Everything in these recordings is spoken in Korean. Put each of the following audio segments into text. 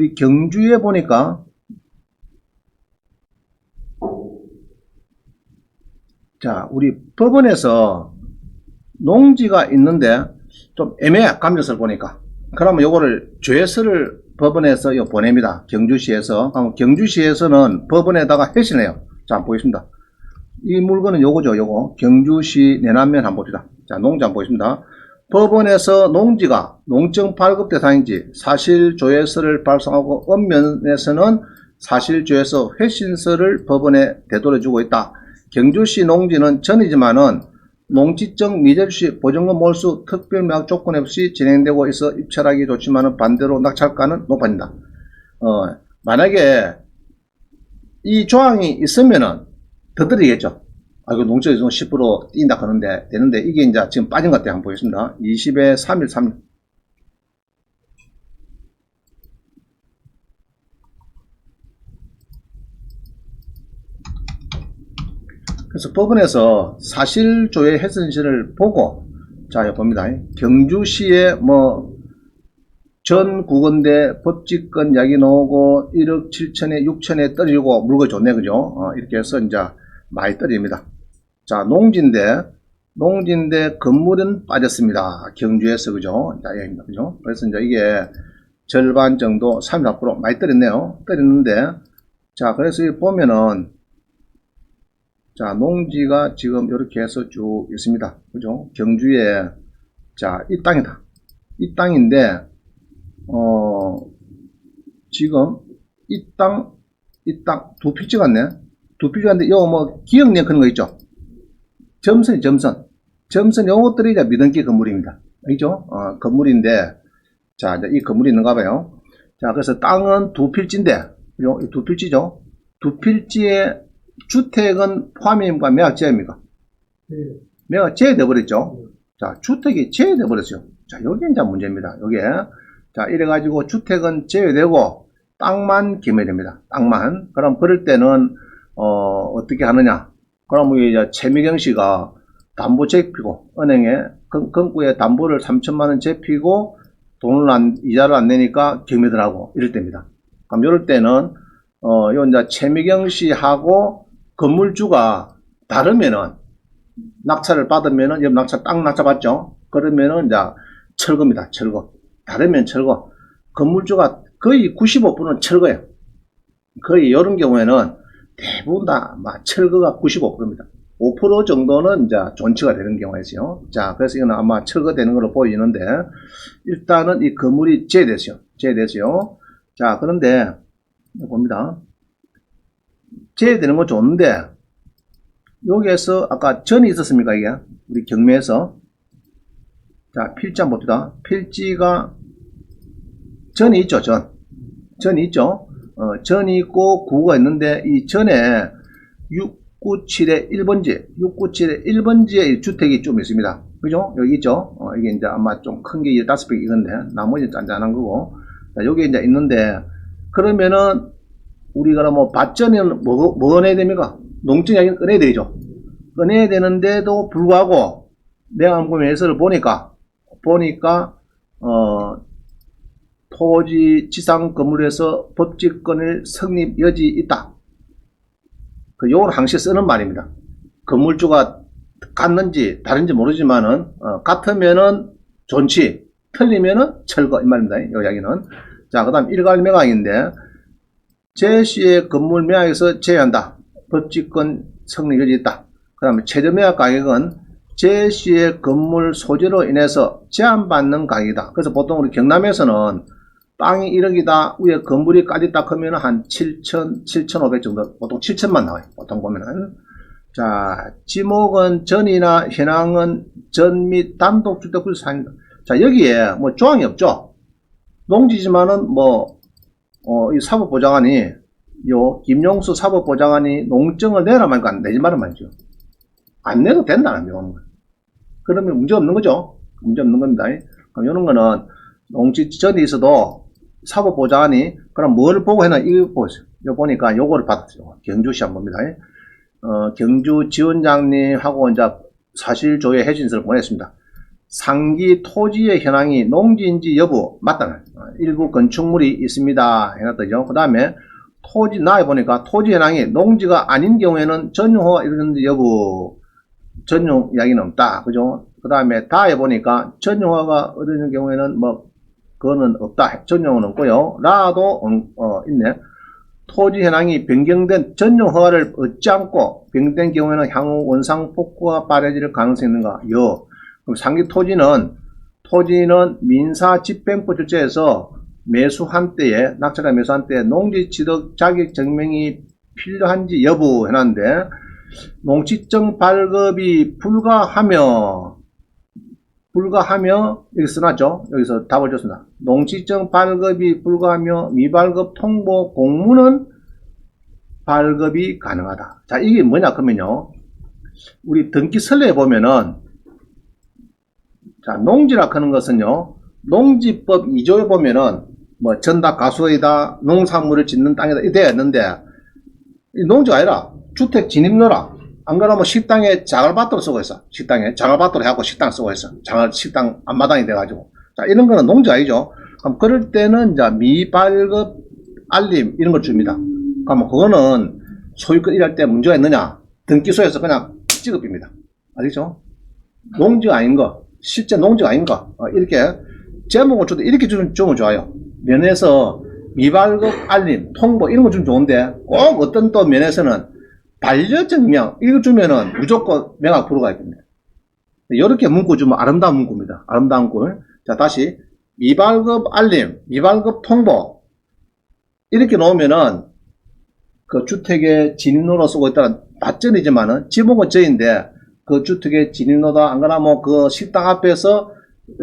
우리 경주에 보니까 자, 우리 법원에서 농지가 있는데 좀 애매해. 감정서를 보니까. 그러면 요거를 죄서를 법원에서 보냅니다. 경주시에서. 그럼 경주시에서는 법원에다가 회신해요. 자, 한번 보겠습니다. 이 물건은 요거죠. 요거. 경주시 내남면 한번 봅시다. 자, 농지 한번 보겠습니다. 법원에서 농지가 농증 발급 대상인지 사실조회서를 발송하고 읍면에서는 사실조회서 회신서를 법원에 되돌려주고 있다. 경주시 농지는 전이지만은 농지적 미접시 보증금 몰수 특별매각 조건 없이 진행되고 있어 입찰하기 좋지만은 반대로 낙찰가는 높아진다. 만약에 이 조항이 있으면은 더 드리겠죠. 이거 농지에서 10% 뛴다 하는데 되는데 이게 이제 지금 빠진 것 같아요. 한번 보겠습니다. 20에 3일 3일. 그래서 법원에서 사실조회 해선시를 보고, 자, 봅니다. 경주시에 전 구건대 법직권 이야기 나오고 1억 7천에 6천에 떨어지고 물건 좋네, 그죠? 이렇게 해서 이제 많이 떨어집니다. 자, 농지인데 건물은 빠졌습니다. 경주에서, 그죠? 자, 여기입니다, 그죠? 그래서 이제 이게 절반 정도 34% 많이 떨어졌네요. 떨어졌는데, 자, 그래서 여기 보면은, 자, 농지가 지금 이렇게 해서 쭉 있습니다. 그죠? 경주에, 자, 이 땅이다. 이 땅인데, 지금 이 땅 두 필지 같네. 두 필지 같은데, 요거 기억력 그런 거 있죠? 점선. 요것들이 이제 미등기 건물입니다. 알죠? 건물인데, 자, 이제 이 건물이 있는가 봐요. 자, 그래서 땅은 두 필지인데, 두 필지죠? 두 필지에 주택은 포함입니까? 매각 제외입니까? 네. 매각 제외돼 버렸죠? 자, 주택이 제외돼 버렸어요. 자, 요게 이제 문제입니다. 요게. 자, 이래가지고 주택은 제외되고, 땅만 기매됩니다. 땅만. 그럼 그럴 때는, 어떻게 하느냐. 그럼 이제 최미경 씨가 담보 제피고, 은행에, 금구에 담보를 3천만원 제피고, 이자를 안 내니까 경매들하고, 이럴 때입니다. 그럼 이럴 때는, 요 이제 최미경 씨하고 건물주가 다르면은, 낙찰을 받으면은, 옆 낙찰, 땅 낙찰 받죠? 그러면은 이제 철거입니다. 철거. 다르면 철거. 건물주가 거의 95%는 철거예요. 거의 이런 경우에는 대부분 다 철거가 95%입니다. 5% 정도는 이제 존치가 되는 경우가 있어요. 자, 그래서 이거는 아마 철거되는 걸로 보이는데, 일단은 이 건물이 제외됐어요. 자, 그런데, 봅니다. 제외되는 건 좋은데, 여기에서 아까 전이 있었습니까, 이게? 우리 경매에서. 자, 필지 한번 봅시다. 필지가 전이 있죠, 전이 있죠. 전이 있고 구가 있는데 이 전에 697의 1번지에 주택이 좀 있습니다. 그죠? 여기 있죠. 이게 이제 아마 좀 큰 게 5개 이건데 나머지 짠짠한 거고. 자, 여기 이제 있는데 그러면은 우리가 밭전에는 뭐 내야 됩니까? 농증 이야기는 꺼내야 되죠. 꺼내야 되는데도 불구하고 매각금에서를 보니까 토지 지상 건물에서 법직권을 성립 여지 있다. 요걸 항시 쓰는 말입니다. 건물주가 같는지 다른지 모르지만은 같으면은 존치, 틀리면은 철거 이 말입니다. 요 이야기는. 자, 그다음 일괄 매각인데 제시의 건물 매각에서 제외한다. 법직권 성립 여지 있다. 그다음에 최저 매각 가격은 제시의 건물 소재로 인해서 제한받는 가격이다. 그래서 보통 우리 경남에서는 땅이 1억이다. 위에 건물이 까짓다 하면 한 7,500 정도, 보통 7천만 나와요. 보통 보면은. 자, 지목은 전이나 현황은 전 및 단독주택 구조상입니다. 자, 여기에 조항이 없죠. 농지지만은 이 사법보장관이, 김용수 사법보장관이 농증을 내라 말까 내지 말아 말이죠. 안 내도 된다는 거예요. 그러면 문제 없는 거죠. 문제 없는 겁니다. 그럼 이런 거는 농지 전이 있어도 사법보장관이 그럼 뭘 보고 해나 이거 보세요. 이거 보니까 요거를 받았어요. 경주시 한번 봅니다. 경주 지원장님하고 이제 사실조회 해진서를 보냈습니다. 상기 토지의 현황이 농지인지 여부 맞다. 일부 건축물이 있습니다. 해놨더죠. 그 다음에 토지 나에 보니까 토지 현황이 농지가 아닌 경우에는 전용허가 이루는지 여부 전용 이야기는 없다. 그죠? 그 다음에 다에 보니까 전용허가 얻어지는 경우에는 뭐 그거는 없다. 전용은 없고요. 라도 있네. 토지 현황이 변경된 전용 허가를 얻지 않고 변경된 경우에는 향후 원상 복구가 발해질 가능성이 있는가? 여. 그럼 상기 토지는 민사집행법 절차에서 매수한 때에 낙찰자 매수한 때에 농지 취득 자격 증명이 필요한지 여부 해놨는데 농지증 발급이 불가하며 여기 써놨죠. 여기서 답을 줬습니다. 농지증 발급이 불가하며 미발급 통보 공문은 발급이 가능하다. 자, 이게 뭐냐 그러면요. 우리 등기 선례에 보면은 자, 농지라 하는 것은요. 농지법 2조에 보면은 뭐 전답 가수이다, 농산물을 짓는 땅이다 이렇게 되어 있는데 이 농지가 아니라 주택 진입로라. 안 그러면 식당에 자갈밭으로 쓰고 있어. 식당에 자갈밭으로 해갖고 식당 쓰고 있어. 식당 앞마당이 돼가지고. 자, 이런 거는 농지 아니죠. 그럼 그럴 때는 이제 미발급 알림 이런 걸 줍니다. 그러면 그거는 소유권 일할 때 문제가 있느냐? 등기소에서 그냥 지급입니다. 알겠죠? 농지가 아닌 거, 실제 농지가 아닌 거, 이렇게 제목을 줘도 이렇게 주면 좋아요. 면에서 미발급 알림, 통보 이런 거 주면 좋은데 꼭 어떤 또 면에서는 반려증명 이거 주면은 무조건 명확 불허가 됩니다. 이렇게 문구 주면 아름다운 문구입니다. 아름다운 문구. 자, 다시 미발급 알림, 미발급 통보 이렇게 놓으면은 그 주택의 진입로로 쓰고 있다는 밭전이지만은 지목은 저인데 그 주택의 진입로다 안 그러나 뭐 그 식당 앞에서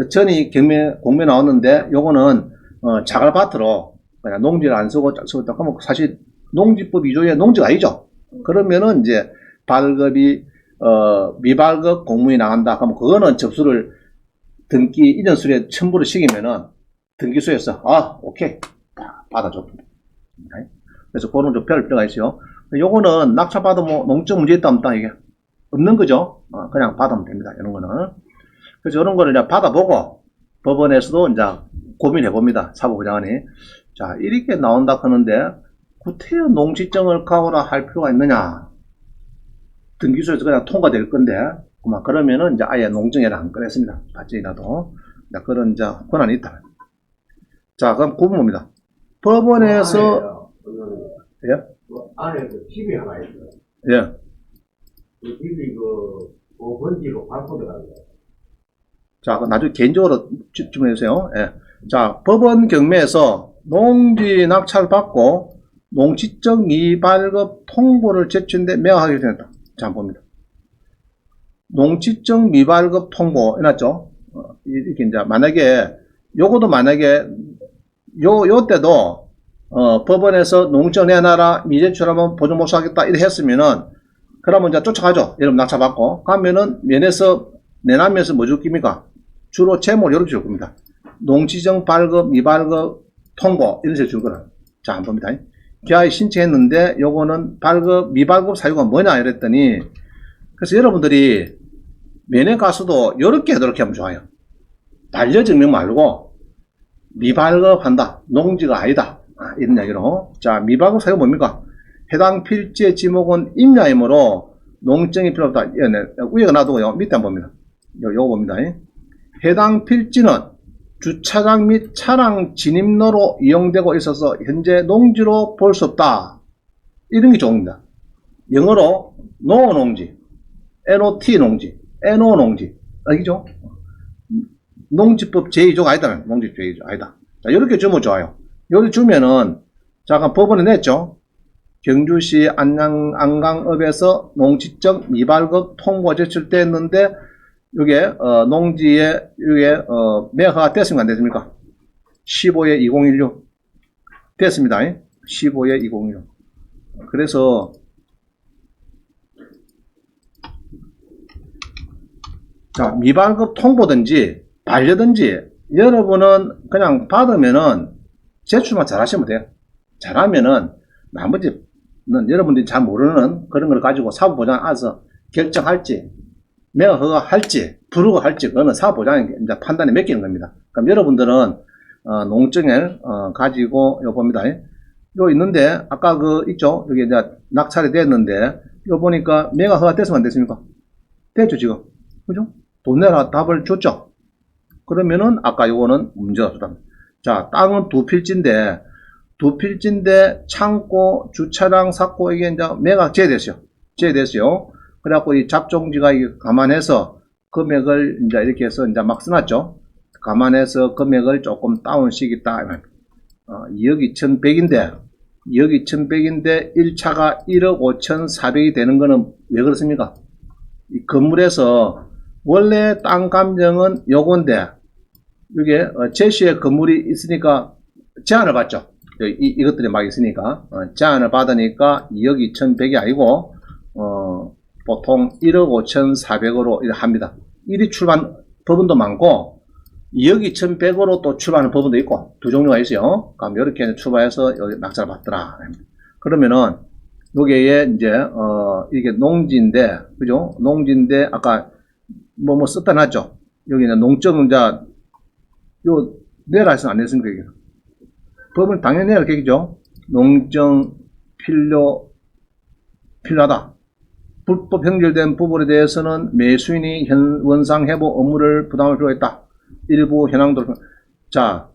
전이 공매 나왔는데 요거는 자갈밭으로 그냥 농지를 안 쓰고 있다. 그러면 사실 농지법 2조의 농지가 아니죠. 그러면은 이제 발급이 미발급 공문이 나간다. 그러면 그거는 접수를 등기 이전 수리에 첨부를 시키면은 등기소에서 오케이 받아줘. 그래서 그런 좀 별 필요가 있어요. 요거는 낙찰 받으면 농적 문제 있다 없다 이게 없는 거죠. 그냥 받으면 됩니다. 이런 거는. 그래서 이런 거를 이제 받아보고 법원에서도 이제 고민해 봅니다. 사법부장관이. 자, 이렇게 나온다 하는데 구태여 농지증을 가오라 할 필요가 있느냐? 등기소에서 그냥 통과될 건데, 그러면은 이제 아예 농증에는 안 꺼냈습니다. 밭지라도. 그런 이제 권한이 있다. 자, 그럼 9번입니다. 법원에서, 예? 안에 그 집이 하나 있어요. 예. 그 집이 그 5번지로 바꿔 들어가는 거예요. 자, 나중에 개인적으로 집중해주세요. 예. 자, 법원 경매에서 농지 낙찰 받고 농지적 미발급 통보를 제출인데 명확하게 되었다. 자, 한번 봅니다. 농지적 미발급 통보 해놨죠? 이렇게 이제 만약에 요것도 만약에 요 때도 법원에서 농지적 내놔라 미제출하면 보존보수하겠다 이렇게 했으면은 그러면 이제 쫓아가죠. 여러분 낙찰 받고 가면은 면에서 내놔면서 뭐 줄 겁니까? 주로 제목을 이렇게 줄 겁니다. 농지적 발급 미발급 통보 이런 식으로 줄 거라. 자, 한번 봅니다. 기아에 신청했는데 요거는 발급 미발급 사유가 뭐냐 이랬더니 그래서 여러분들이 면에 가서도 요렇게 하면 좋아요. 반려증명 말고 미발급 한다. 농지가 아니다. 이런 이야기로. 자, 미발급 사유가 뭡니까? 해당 필지의 지목은 임야이므로 농증이 필요 없다. 위에가 놔두고요. 밑에 한번 봅니다. 요거 봅니다. 해당 필지는 주차장 및 차량 진입로로 이용되고 있어서 현재 농지로 볼 수 없다. 이런 게 좋습니다. 영어로 no 농지, not 농지, no 농지. 알겠죠? 농지법 제2조가 아니다. 농지법 제2조 아니다. 자, 이렇게 주면 좋아요. 여기 주면은 잠깐 법원에 냈죠. 경주시 안강읍에서 농지적 미발급 통보 제출됐는데 이게 농지에 이게 매화가 됐습니까? 안 됐습니까? 15에 2016 됐습니다. 15에 2016. 그래서 자, 미발급 통보든지 반려든지 여러분은 그냥 받으면은 제출만 잘 하시면 돼요. 잘하면은 나머지는 여러분들이 잘 모르는 그런 걸 가지고 사법부장 알아서 결정할지 매각 허가할지 불허가할지 그거는 사업보장이 이제 판단에 맡기는 겁니다. 그럼 여러분들은 농증을 가지고 요 봅니다. 요 있는데 아까 그 있죠? 여기 이제 낙찰이 됐는데 요 보니까 매각 허가 됐으면 안 됐습니까? 됐죠 지금. 그죠? 돈 내라 답을 줬죠. 그러면은 아까 요거는 문제가 없다. 자, 땅은 두 필지인데 창고 주차장 샀고 이게 이제 매각 제외됐어요. 제외됐어요. 그래갖고 이 잡종지가 감안해서 금액을 이제 이렇게 해서 이제 막 써놨죠. 감안해서 금액을 조금 다운시키겠다. 2억 2,100인데 2억 2,100인데 1차가 1억 5,400이 되는 거는 왜 그렇습니까? 이 건물에서 원래 땅 감정은 요건데 이게 제시의 건물이 있으니까 제한을 받죠. 이것들이 막 있으니까 제한을 받으니까 2억 2,100이 아니고 보통 1억 5,400으로 합니다. 이리 출발 법원도 많고 2억 2,100으로 또 출발하는 법원도 있고 두 종류가 있어요. 그럼 이렇게 출발해서 여기 낙찰을 받더라. 그러면은 여기에 이제 이게 농지인데 그죠? 농지인데 아까 뭐 썼다 놨죠. 여기는 농정자 요 내라 해서 안 냈습니까 이게? 법은 당연히 내라 계기죠. 농정 필요하다. 불법 형질된 부분에 대해서는 매수인이 원상 회복 업무를 부담할 필요가 있다. 일부 현황도 자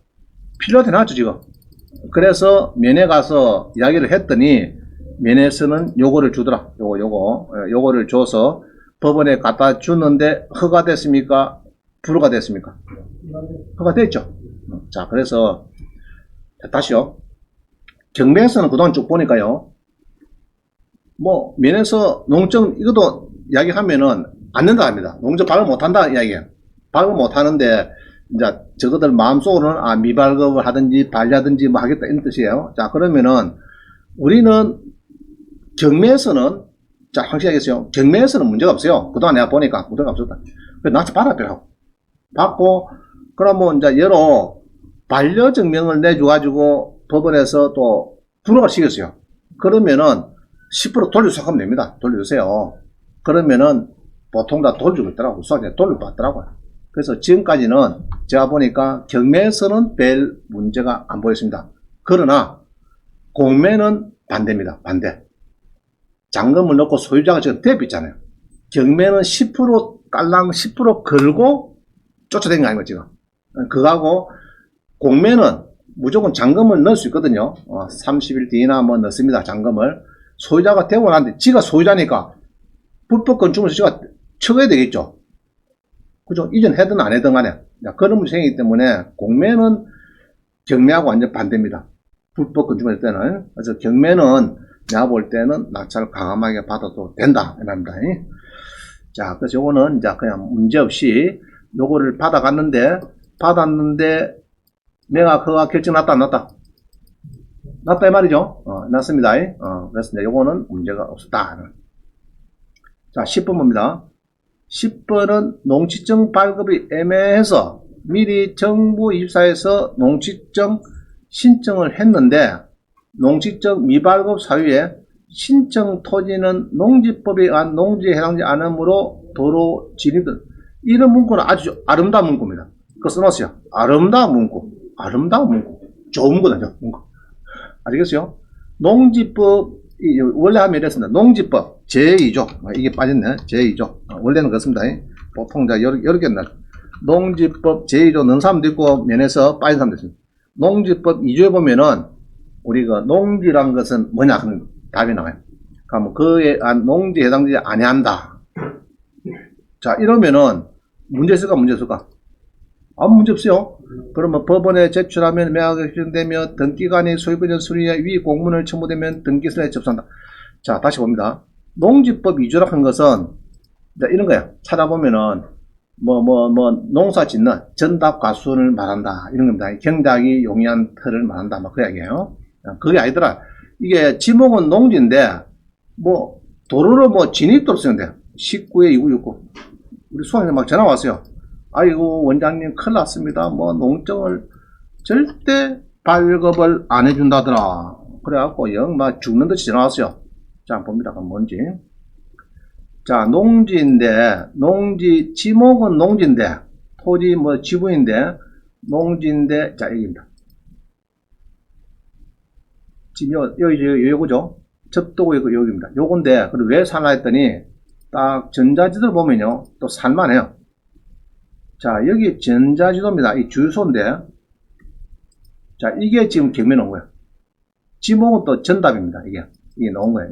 필요하다 나왔죠 지금. 그래서 면회 가서 이야기를 했더니 면회에서는 요거를 주더라. 요거를 줘서 법원에 갖다 줬는데 허가됐습니까? 불허가 됐습니까? 허가됐죠. 자 그래서 다시요. 경매에서는 그동안 쭉 보니까요. 뭐 면에서 농정 이것도 이야기하면은 안 된다 합니다. 농정 발급 못한다 이야기예요. 발급 못하는데 이제 저거들 마음속으로는 미발급을 하든지 반려하든지 뭐 하겠다 이런 뜻이에요. 자 그러면은 우리는 경매에서는 자 확실하겠어요. 경매에서는 문제가 없어요. 그동안 내가 보니까 문제가 없었다. 그래서 나한테 받아보라고 받고 그러면 이제 여러 반려증명을 내줘가지고 법원에서 또 불허가 시켰어요. 그러면은 10% 돌려주세요 하면 됩니다. 돌려주세요. 그러면은 보통 다 돌려주고 있더라고요. 수학에 돌려받더라고요. 그래서 지금까지는 제가 보니까 경매에서는 별 문제가 안 보였습니다. 그러나 공매는 반대입니다. 반대. 잔금을 넣고 소유자가 지금 대비 있잖아요. 경매는 10% 깔랑 10% 걸고 쫓아다니는 거 아닙니까 지금. 그거하고 공매는 무조건 잔금을 넣을 수 있거든요. 30일 뒤나 뭐 넣습니다. 잔금을. 소유자가 되고 나는데 지가 소유자니까 불법 건축을 지가 처해야 되겠죠. 그죠? 이전 해든 안 해든 간에. 그런 문제 생기기 때문에 공매는 경매하고 완전 반대입니다. 불법 건축을 할 때는. 그래서 경매는 내가 볼 때는 낙찰을 과감하게 받아도 된다. 이랍니다. 자, 그래서 요거는 이제 그냥 문제없이 요거를 받았는데 내가 그거 결정 났다 안 났다? 났다 이 말이죠. 났습니다. 그래서 이제 요거는 문제가 없었다. 자, 10번 봅니다. 10번은 농지증 발급이 애매해서 미리 정부 24에서 농지증 신청을 했는데 농지증 미발급 사유에 신청 토지는 농지법에 의한 농지에 해당되지 않으므로 도로 진입 등 이런 문구는 아주 아름다운 문구입니다. 그거 써놓으세요. 아름다운 문구. 아름다운 문구. 좋은 문구죠. 문구. 아시겠어요? 농지법, 원래 하면 이랬습니다. 농지법 제2조. 이게 빠졌네. 제2조. 원래는 그렇습니다. 보통 여러 개 날. 농지법 제2조 넣은 사람도 있고, 면에서 빠진 사람도 있습니다. 농지법 2조에 보면은, 우리가 농지란 것은 뭐냐 하는 답이 나와요. 그러면 그에 농지에 해당되지 아니한다. 자, 이러면은, 문제 있을까, 문제 없을까? 아무 문제 없어요. 그러면 법원에 제출하면 매각이 결정되며 등기관이 소유권 수리에 위 공문을 첨부되면 등기소에 접수한다. 자, 다시 봅니다. 농지법 2조라 한 것은 이런 거야. 찾아보면은 농사 짓는 전답 과수를 말한다. 이런 겁니다. 경작이 용이한 틀을 말한다. 막 그 이야기예요. 그게 아니더라. 이게 지목은 농지인데 도로를 진입도로 쓰는데 19에 2969 우리 수학에서 막 전화 왔어요. 아이고 원장님 큰일 났습니다. 농정을 절대 발급을 안 해준다더라. 그래갖고 영 막 죽는 듯이 전화 왔어요. 자 봅니다. 그럼 뭔지 자, 농지인데, 농지, 지목은 농지인데, 토지 뭐 지분인데, 농지인데, 자, 여기입니다. 지금 요거죠? 접도구 여기입니다. 요건데, 그리고 왜 살라 했더니, 딱 전자지도를 보면요, 또 살만해요. 자, 여기 전자지도입니다. 이 주소인데, 자, 이게 지금 경매 놓은 거예요. 지목은 또 전답입니다. 이게 놓은 거예요.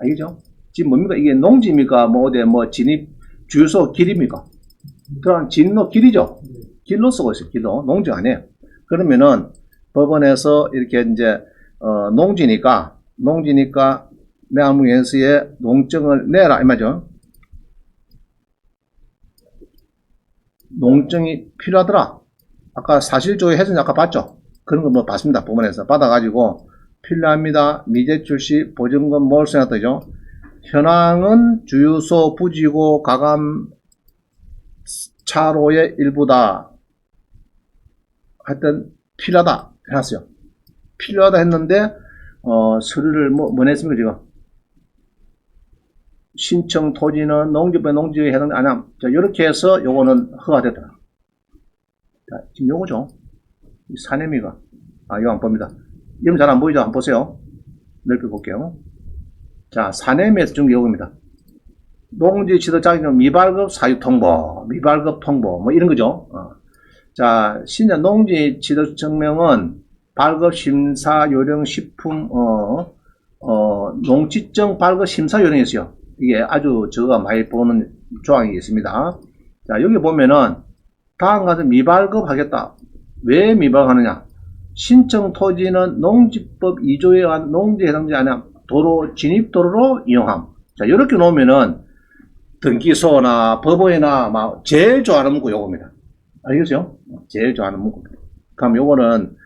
알겠죠? 지금 뭡니까? 이게 농지입니까? 뭐, 어디, 뭐, 진입, 주소, 길입니까? 그럼 진로 길이죠? 길로 쓰고 있어요. 길로. 농지 아니에요. 그러면은, 법원에서 이렇게 이제, 농지니까, 매화문연수에 농증을 내라, 이 말이죠. 농증이 필요하더라. 아까 사실조회 해서 아까 봤죠? 그런 거 뭐 봤습니다. 법원에서. 받아가지고, 필요합니다. 미제출 시 보증금 몰수나 되죠. 현황은 주유소 부지고 가감 차로의 일부다. 하여튼 필요하다 해놨어요. 필요하다 했는데 서류를 뭐 냈습니까 지금? 신청 토지는 농지법에 농지에 해당 안 함. 자, 이렇게 해서 요거는 허가됐다. 자, 지금 요거죠. 사내미가. 이거 안 봅니다. 이름 잘 안 보이죠? 한번 보세요. 넓게 볼게요. 자, 사내미에서 준게 요겁니다. 농지 취득 자격증 미발급 사유 통보, 미발급 통보, 뭐 이런 거죠. 자, 신년 농지 취득 증명은 발급 심사 요령 식품, 농지증 발급 심사 요령이 있어요. 이게 아주 제가 많이 보는 조항이 있습니다. 자, 여기 보면은 다음과 같은 미발급 하겠다. 왜 미발급하느냐? 신청 토지는 농지법 2조에 의한 농지에 해당되지 않아 도로, 진입도로로 이용함. 자, 이렇게 놓으면은 등기소나 법원이나 막 제일 좋아하는 문구 요겁니다. 알겠어요? 제일 좋아하는 문구입니다. 그럼 요거는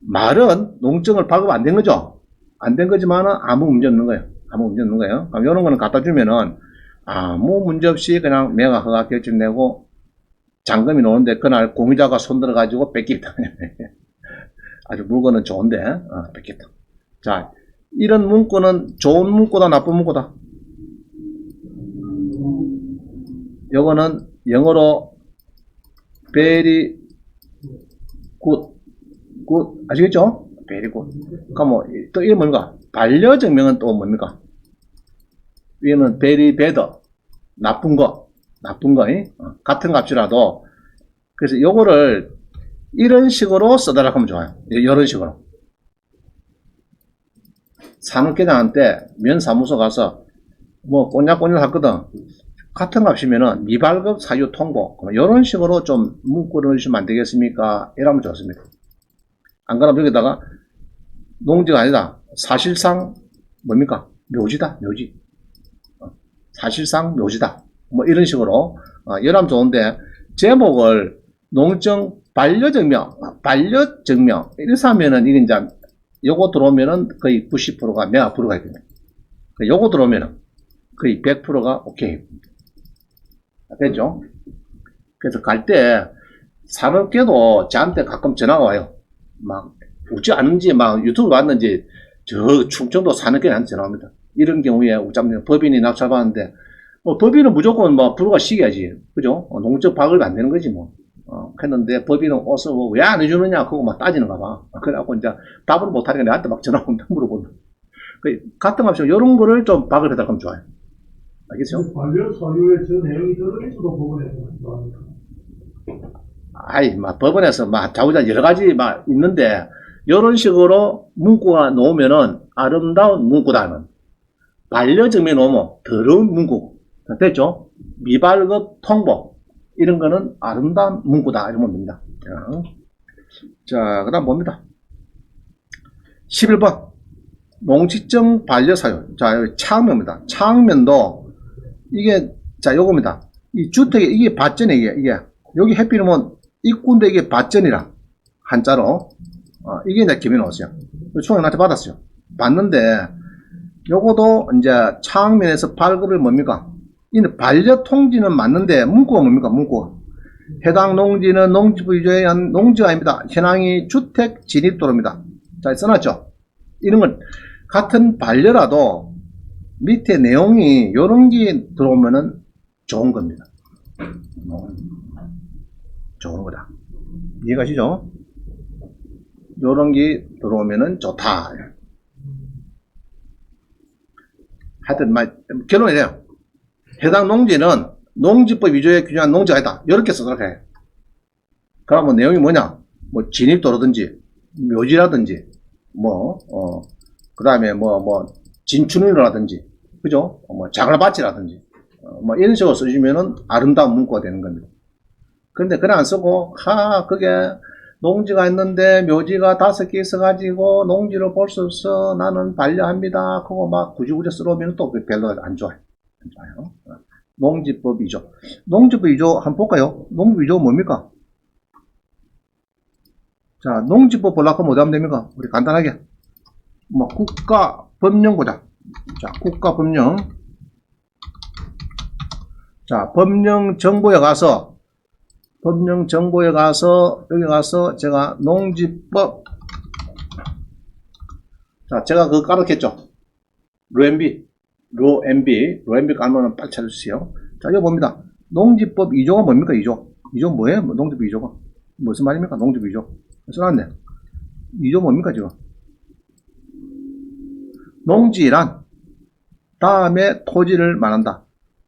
말은 농증을 발급 안 된 거죠? 안 된 거지만은 아무 문제 없는 거예요. 아무 문제 없는 거예요. 그럼 요런 거는 갖다 주면은 아무 문제 없이 그냥 매각 허가 결정 내고 잔금이 나오는데 그날 공유자가 손 들어가지고 뺏기겠다. 아주 물건은 좋은데 뺏겠다. 자, 이런 문구는 좋은 문구다 나쁜 문구다? 요거는 영어로 very good 아시겠죠? very good. 그럼 뭐 또 이게 뭡니까? 반려증명은 또 뭡니까? 이거는 very bad 나쁜 거 같은 값이라도. 그래서 요거를 이런 식으로 써달라고 하면 좋아요. 이런 식으로. 산업계장한테 면사무소 가서 뭐 꼬냐꼬냐 했거든. 같은 값이면은 미발급 사유 통보. 이런 식으로 좀 문구를 넣으시면 안 되겠습니까? 이러면 좋습니다. 안 그러면 여기다가 농지가 아니다. 사실상 뭡니까? 묘지다. 묘지. 사실상 묘지다. 뭐 이런 식으로 이러면 좋은데 제목을 농증 반려증명 이래서 하면은 이게 이제 요거 들어오면은 거의 90%가 매각 불허가 됩니다. 요거 들어오면은 거의 100%가 오케이. 됐죠? 그래서 갈 때 산업계도 저한테 가끔 전화가 와요. 막 웃지 않은지 막 유튜브 봤는지 저 충청도 산업계에 한테 전화 옵니다. 이런 경우에 우자면 법인이 낙찰받았는데 법인은 무조건 뭐 불허가 시켜야지. 그죠? 농적 박을 안 되는 거지 뭐. 했는데 법인은 어서 왜 안 해주느냐 그거 막 따지는가 봐. 그래갖고 이제 답을 못하니까 내한테 막 전화 온다 물어본다. 같은 값이면 이런 거를 좀 박을 해달라고 하면 좋아요. 알겠죠? 관련 서류에 저 내용이 들어있어도 법원에서 나옵니다. 막 법원에서 막 자우자 여러 가지 막 있는데 이런 식으로 문구가 나오면은 아름다운 문구다는 반려증명에 놓으면 더러운 문구. 됐죠? 미발급 통보. 이런 거는 아름다운 문구다. 이러면 됩니다. 자, 그 다음 뭡니다? 11번. 농지증 반려사유. 자, 여기 차항면입니다. 차항면도, 이게, 자, 요겁니다. 이 주택에, 이게 밭전에, 이게. 여기 해피름은 입구인데 이게 밭전이라. 한자로. 이게 이제 기분이 나왔어요. 총영한테 받았어요. 받는데, 요거도 이제 차항면에서 발급을 뭡니까? 이 반려 통지는 맞는데 문구가 뭡니까? 문구가 해당 농지는 농지부 유조에 한 농지가 아닙니다. 현황이 주택 진입도로입니다. 자, 써놨죠? 이런 건 같은 반려라도 밑에 내용이 요런 게 들어오면은 좋은 겁니다. 좋은 거다. 이해가시죠? 요런 게 들어오면은 좋다. 하여튼, 결론이래요. 해당 농지는 농지법 위조에 규정한 농지가 아니다. 이렇게 쓰도록 해. 그러면 내용이 뭐냐? 뭐, 진입도라든지, 묘지라든지, 그 다음에 진출로라든지, 그죠? 자갈밭이라든지, 이런 식으로 써주면은 아름다운 문구가 되는 겁니다. 그런데 그래 안 쓰고, 그게 농지가 있는데 묘지가 5개 있어가지고 농지를 볼 수 없어. 나는 반려합니다. 그거 막 구지구지 쓰러오면 또 별로 안 좋아요. 안 좋아요. 농지법 위조. 농지법 위조 한번 볼까요? 농지법 위조 뭡니까? 자, 농지법 보려고 뭐 하면 됩니까? 우리 간단하게. 국가법령 보자. 자, 국가법령. 자, 법령정보에 가서, 여기 가서 제가 농지법. 자, 제가 그거 깔았겠죠? 로엠비 깔면은 빨리 찾아주세요. 자, 이거 봅니다. 농지법 2조가 뭡니까? 2조 뭐예요? 농지법 2조가. 무슨 말입니까? 농지법 2조. 써놨네. 2조 뭡니까, 지금? 농지란 다음에 토지를 말한다.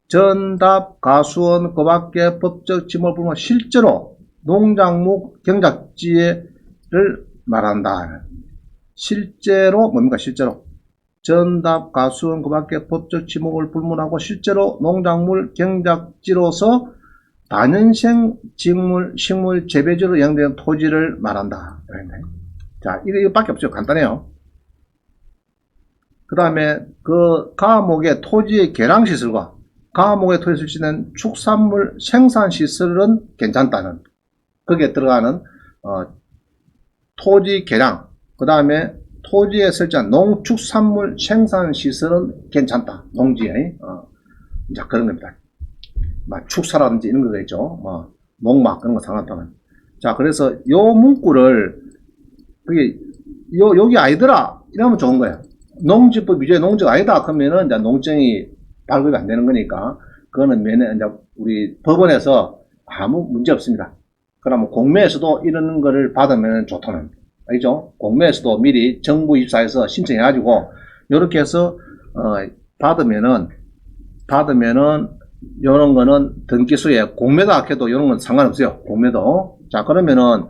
전답, 가수원, 그 밖에 법적 지목을 보면 실제로 농작물 경작지를 말한다. 실제로 뭡니까? 실제로 전답, 가수원, 그 밖에 법적 지목을 불문하고 실제로 농작물 경작지로서 단연생 직물, 식물 재배지로 이용되는 토지를 말한다. 자, 이거 밖에 없어요. 간단해요. 그 다음에 그 가목의 토지의 개량시설과 가목의 토지에 설치된 축산물 생산시설은 괜찮다는, 거기에 들어가는 토지 개량, 그 다음에 토지에 설치한 농축산물 생산시설은 괜찮다. 농지에 이제 그런 겁니다. 축사라든지 이런 거가 있죠. 농막 그런 거 상관없다면. 자, 그래서 요 문구를 여기 아니더라 이러면 좋은 거예요. 농지법 위조의 농지가 아니다 그러면은 이제 농정이 발급이 안 되는 거니까 그거는 이제 우리 법원에서 아무 문제 없습니다. 그러면 공매에서도 이런 거를 받으면 좋다는, 알죠? 공매에서도 미리 정부 입사해서 신청해가지고 이렇게 해서 받으면은 요런 거는 등기소에 공매다 해도 요런 건 상관없어요. 공매도. 자, 그러면은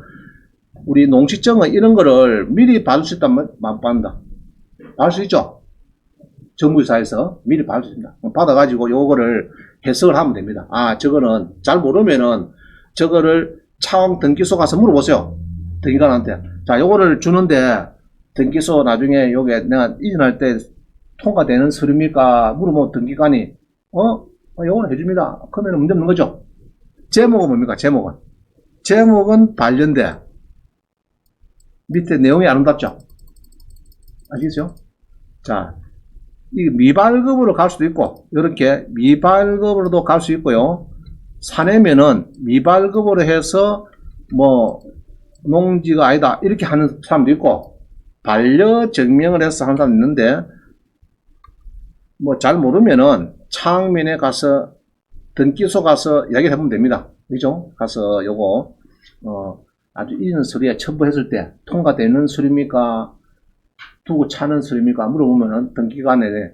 우리 농식정은 이런 거를 미리 받을 수 있다면 받는다. 받을 수 있죠? 정부사에서 미리 받을 수 있습니다. 받아가지고 요거를 해석을 하면 됩니다. 저거는 잘 모르면은 저거를 차원 등기소 가서 물어보세요. 등기관한테. 자, 요거를 주는데 등기소 나중에 요게 내가 이전할 때 통과되는 서류입니까? 물어보면 등기관이 요거는 해줍니다. 그러면 문제 없는 거죠. 제목은 뭡니까? 제목은 반려인데 밑에 내용이 아름답죠? 아시겠죠? 자, 이 미발급으로 갈 수도 있고, 이렇게 미발급으로도 갈 수 있고요. 사내면은 미발급으로 해서 농지가 아니다 이렇게 하는 사람도 있고, 반려 증명을 해서 하는 사람도 있는데, 잘 모르면은 창면에 가서 등기소 가서 이야기를 해보면 됩니다. 그죠? 가서 요거 아주 이전 서류에 첨부했을 때 통과되는 서류입니까? 두고 차는 서류입니까? 물어보면은 등기관에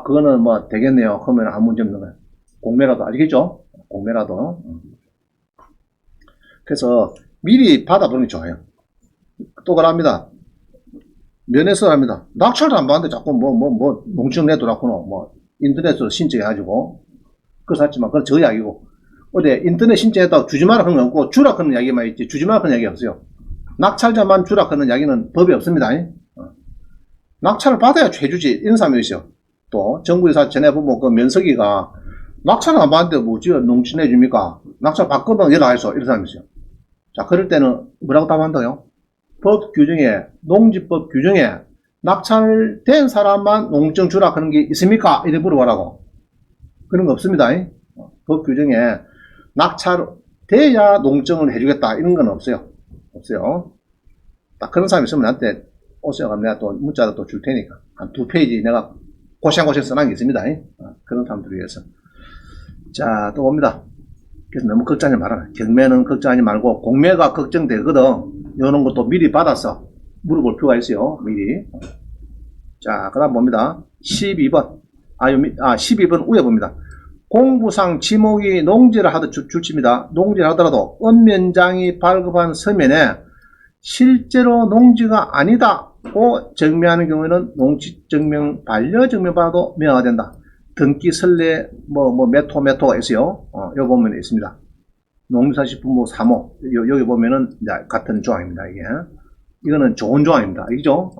그거는 되겠네요. 그러면 아무 문제 없는 거예요. 공매라도 아시겠죠? 공매라도. 그래서 미리 받아보는 게 좋아요. 또 그럽니다. 면에서 합니다. 낙찰도 안 받는데 자꾸 농청 내더라고는 인터넷으로 신청해가지고 그거 샀지만 그건 저 이야기고, 어디 인터넷 신청했다고 주지 마라 그런 거 없고 주라 그런 이야기만 있지 주지 마라 그런 이야기 없어요. 낙찰자만 주라 그런 이야기는 법이 없습니다. 낙찰을 받아야 해주지 이런 사람이 있어요. 또 정부에서 전해보면 그 면석이가 낙찰을 안 받는데 뭐지 농지 내줍니까? 낙찰 받거든 연락해서 이런 사람이 있어요. 자, 그럴 때는 뭐라고 답한다요? 법 규정에, 농지법 규정에 낙찰된 사람만 농증 주라 그런 게 있습니까? 이래 물어보라고. 그런 거 없습니다. 법 규정에 낙찰돼야 농증을 해주겠다 이런 건 없어요. 딱 그런 사람이 있으면 나한테 오세요. 내가 또 문자로 또 줄 테니까 한 2페이지 내가 고생고생 써난 게 있습니다. 그런 사람들을 위해서. 자, 또 봅니다. 그래서 너무 걱정하지 말아라. 경매는 걱정하지 말고, 공매가 걱정되거든. 이런 것도 미리 받아서 물어볼 필요가 있어요. 미리. 자, 그 다음 봅니다. 12번. 12번 위에 봅니다. 공부상 지목이 농지를 하듯 줄칩니다. 농지를 하더라도 읍면장이 발급한 서면에 실제로 농지가 아니다고 정명하는 경우에는 농지증명 반려증명 받아도 명화가 된다. 등기 설례 메토가 있어요. 여기 보면 있습니다. 농림사식품부 3호 여기 보면은 이제 같은 조항입니다. 이거는 좋은 조항입니다. 알죠?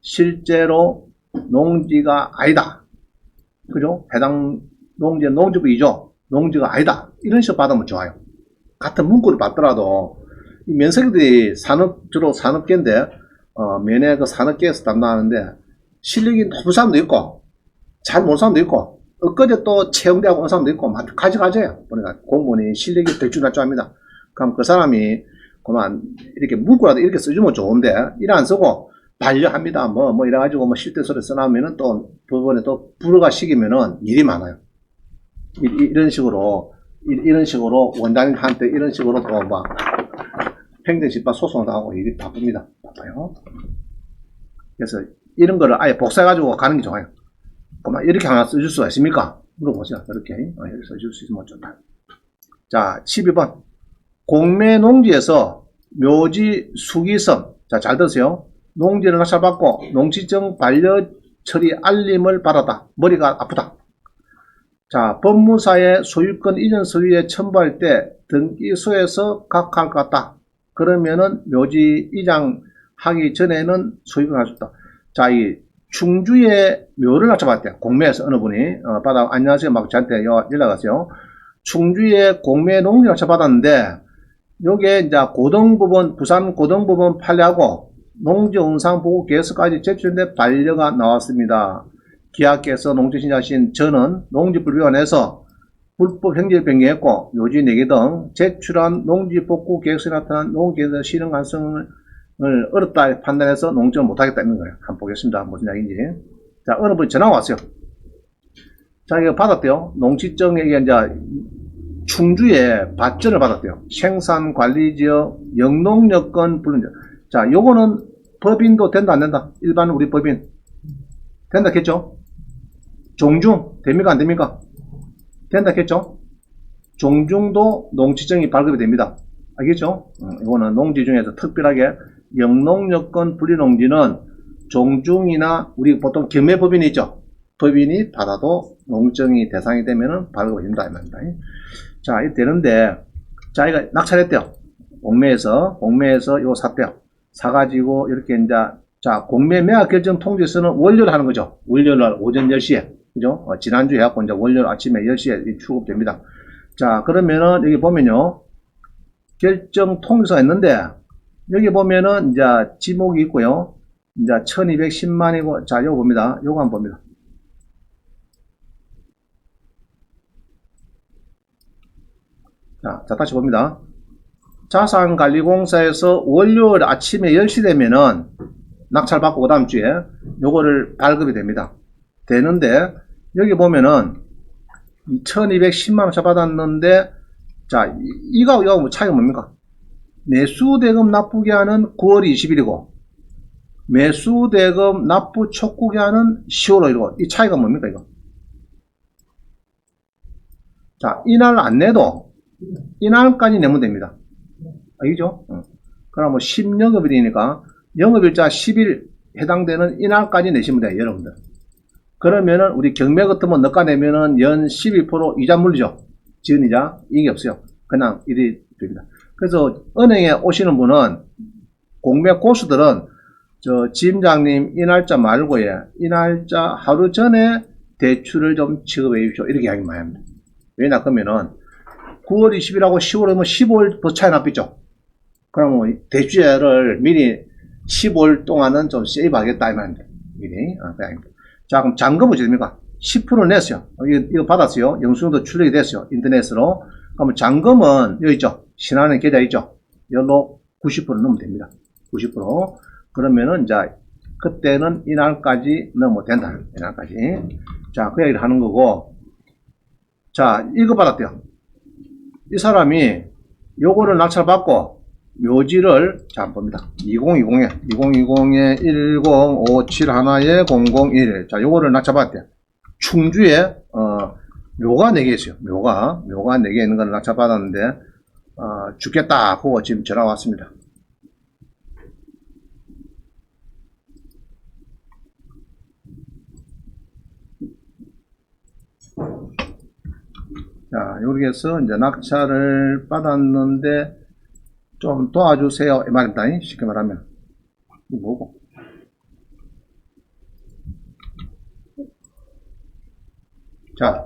실제로 농지가 아니다. 그죠? 해당 농지는 농지부이죠. 농지가 아니다. 이런 식으로 받으면 좋아요. 같은 문구를 받더라도 이 면세기들이 주로 산업계인데 면회 그 산업계에서 담당하는데 실력이 높은 사람도 있고 잘 모르는 사람도 있고 엊그제 또 채용대하고 온 사람도 있고 가져가져요. 그러니까 공무원이 실력이 될 줄 알 줄 압니다. 그럼 그 사람이 그만 이렇게 문구라도 이렇게 써주면 좋은데 이래 안 쓰고 반려합니다. 이래가지고 실대 소리 써나오면은 또 법원에 또 불허가 시키면은 일이 많아요. 이런 식으로 원장님한테 이런 식으로 또 막 행정심판 소송도 하고 일이 바쁩니다. 바빠요. 그래서 이런 거를 아예 복사해가지고 가는 게 좋아요. 그만 이렇게 하나 써줄 수가 있습니까? 물어보세요. 이렇게 여기 써줄 수 있으면 좋다. 자, 12번. 공매 농지에서 묘지 수기성. 자, 잘 들으세요. 농지를 낙찰받고 농지증 반려 처리 알림을 받았다. 머리가 아프다. 자, 법무사의 소유권 이전 서류에 첨부할 때 등기소에서 각할 것 같다. 그러면은 묘지 이장하기 전에는 소유권을 할 수 있다. 자, 이 충주에 묘를 낙찰받았대요. 공매에서 어느 분이 받아 안녕하세요 막 저한테 연락 왔어요. 충주에 공매 농지 낙찰받았는데 요게 이제 고등부분 부산 고등부분 판례하고 농지 운상 보고 계획서까지 제출했는데 반려가 나왔습니다. 기하께서 농지신자신 저는 농지불위원회에서 불법 행위를 변경했고 묘지 4개 등 제출한 농지 복구 계획서에 나타난 농지에서 실현 가능성을 어렵다 판단해서 농지를 못하겠다 있는 거예요. 한번 보겠습니다. 무슨 이야기인지. 자, 어느 분이 전화가 왔어요. 자, 이거 받았대요. 농지증에 이제 충주에 밭전을 받았대요. 생산관리지역 영농여건 불륜. 자, 요거는 법인도 된다 안 된다? 일반 우리 법인 된다 했죠? 종중 됩니까 안 됩니까? 된다 했죠? 종중도 농지증이 발급이 됩니다. 알겠죠? 이거는 농지 중에서 특별하게 영농여건 분리농지는 종중이나 우리 보통 경매법인이 있죠? 법인이 받아도 농지증이 대상이 되면은 발급이 된다 이 말입니다. 자, 이렇게 되는데 자기가 낙찰했대요. 공매에서 이거 샀대요. 사가지고 이렇게 이제 자, 공매 매각 결정 통지서는 월요일 하는 거죠. 월요일 날 오전 10시에. 그죠? 지난주에 해갖고 이제 월요일 아침에 10시에 출급됩니다. 자, 그러면은 여기 보면요. 결정 통지서가 있는데 여기 보면은 이제 지목이 있고요. 이제 1210만이고 자, 요거 봅니다. 요거 한번 봅니다. 자, 다시 봅니다. 자산관리공사에서 월요일 아침에 10시 되면은 낙찰받고 그 다음 주에 요거를 발급이 됩니다. 되는데 여기 보면은 1210만원 받았는데 자, 이거 뭐 차이가 뭡니까? 매수대금 납부기한은 9월 20일이고 매수대금 납부 촉구기한은 10월 5일이고 이 차이가 뭡니까 이거? 자, 이날 안 내도 이날까지 내면 됩니다. 알겠죠? 그럼 뭐 10영업일이니까 영업일자 10일 해당되는 이날까지 내시면 돼요, 여러분들. 그러면은 우리 경매 같으면 너가 내면은 연 12% 이자 물리죠. 지은이자 이게 없어요. 그냥 일이 됩니다. 그래서 은행에 오시는 분은 공매 고수들은 저 지점장님 이 날짜 말고에 이 날짜 하루 전에 대출을 좀 취급해 주십시오. 이렇게 이야기 많이 합니다. 왜냐 그러면은 9월 20일하고 10월이면 15일 더 차이 나겠죠. 그러면 대출을 미리 15일 동안은 좀 세이브 하겠다 이 말입니다. 미리. 자, 그럼 잔금은 어떻게 됩니까? 10% 냈어요. 이거 받았어요. 영수증도 출력이 됐어요. 인터넷으로. 그러면 잔금은 여기 있죠. 신한은행 계좌 있죠. 여기로 90% 넣으면 됩니다. 90%. 그러면은 이제 그때는 이날까지 넣으면 된다. 이날까지. 자, 그 얘기를 하는 거고. 자, 이거 받았대요. 이 사람이 요거를 낙찰받고 묘지를 자, 한번 봅니다. 2020에 1057 하나에 001. 자, 요거를 낙찰받았대요. 충주에 묘가 4개 있어요. 묘가 4개 있는 걸 낙찰받았는데 죽겠다 하고 지금 전화 왔습니다. 자, 여기에서 이제 낙찰을 받았는데 좀 도와주세요 이 말입니다. 쉽게 말하면 이거 뭐고? 자,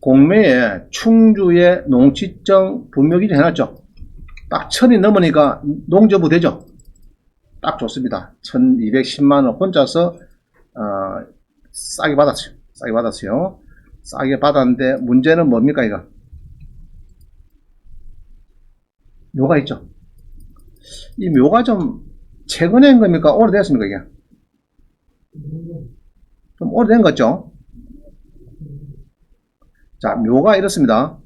공매에 충주의 농지정 분묘기준 해놨죠. 딱 1000이 넘으니까 농저부 되죠. 딱 좋습니다. 1210만원 혼자서 싸게 받았어요. 싸게 받았는데 문제는 뭡니까 이거? 묘가 있죠. 이 묘가 좀 최근에 한 겁니까? 오래됐습니까 이게? 좀 오래된 거죠. 자, 묘가 이렇습니다.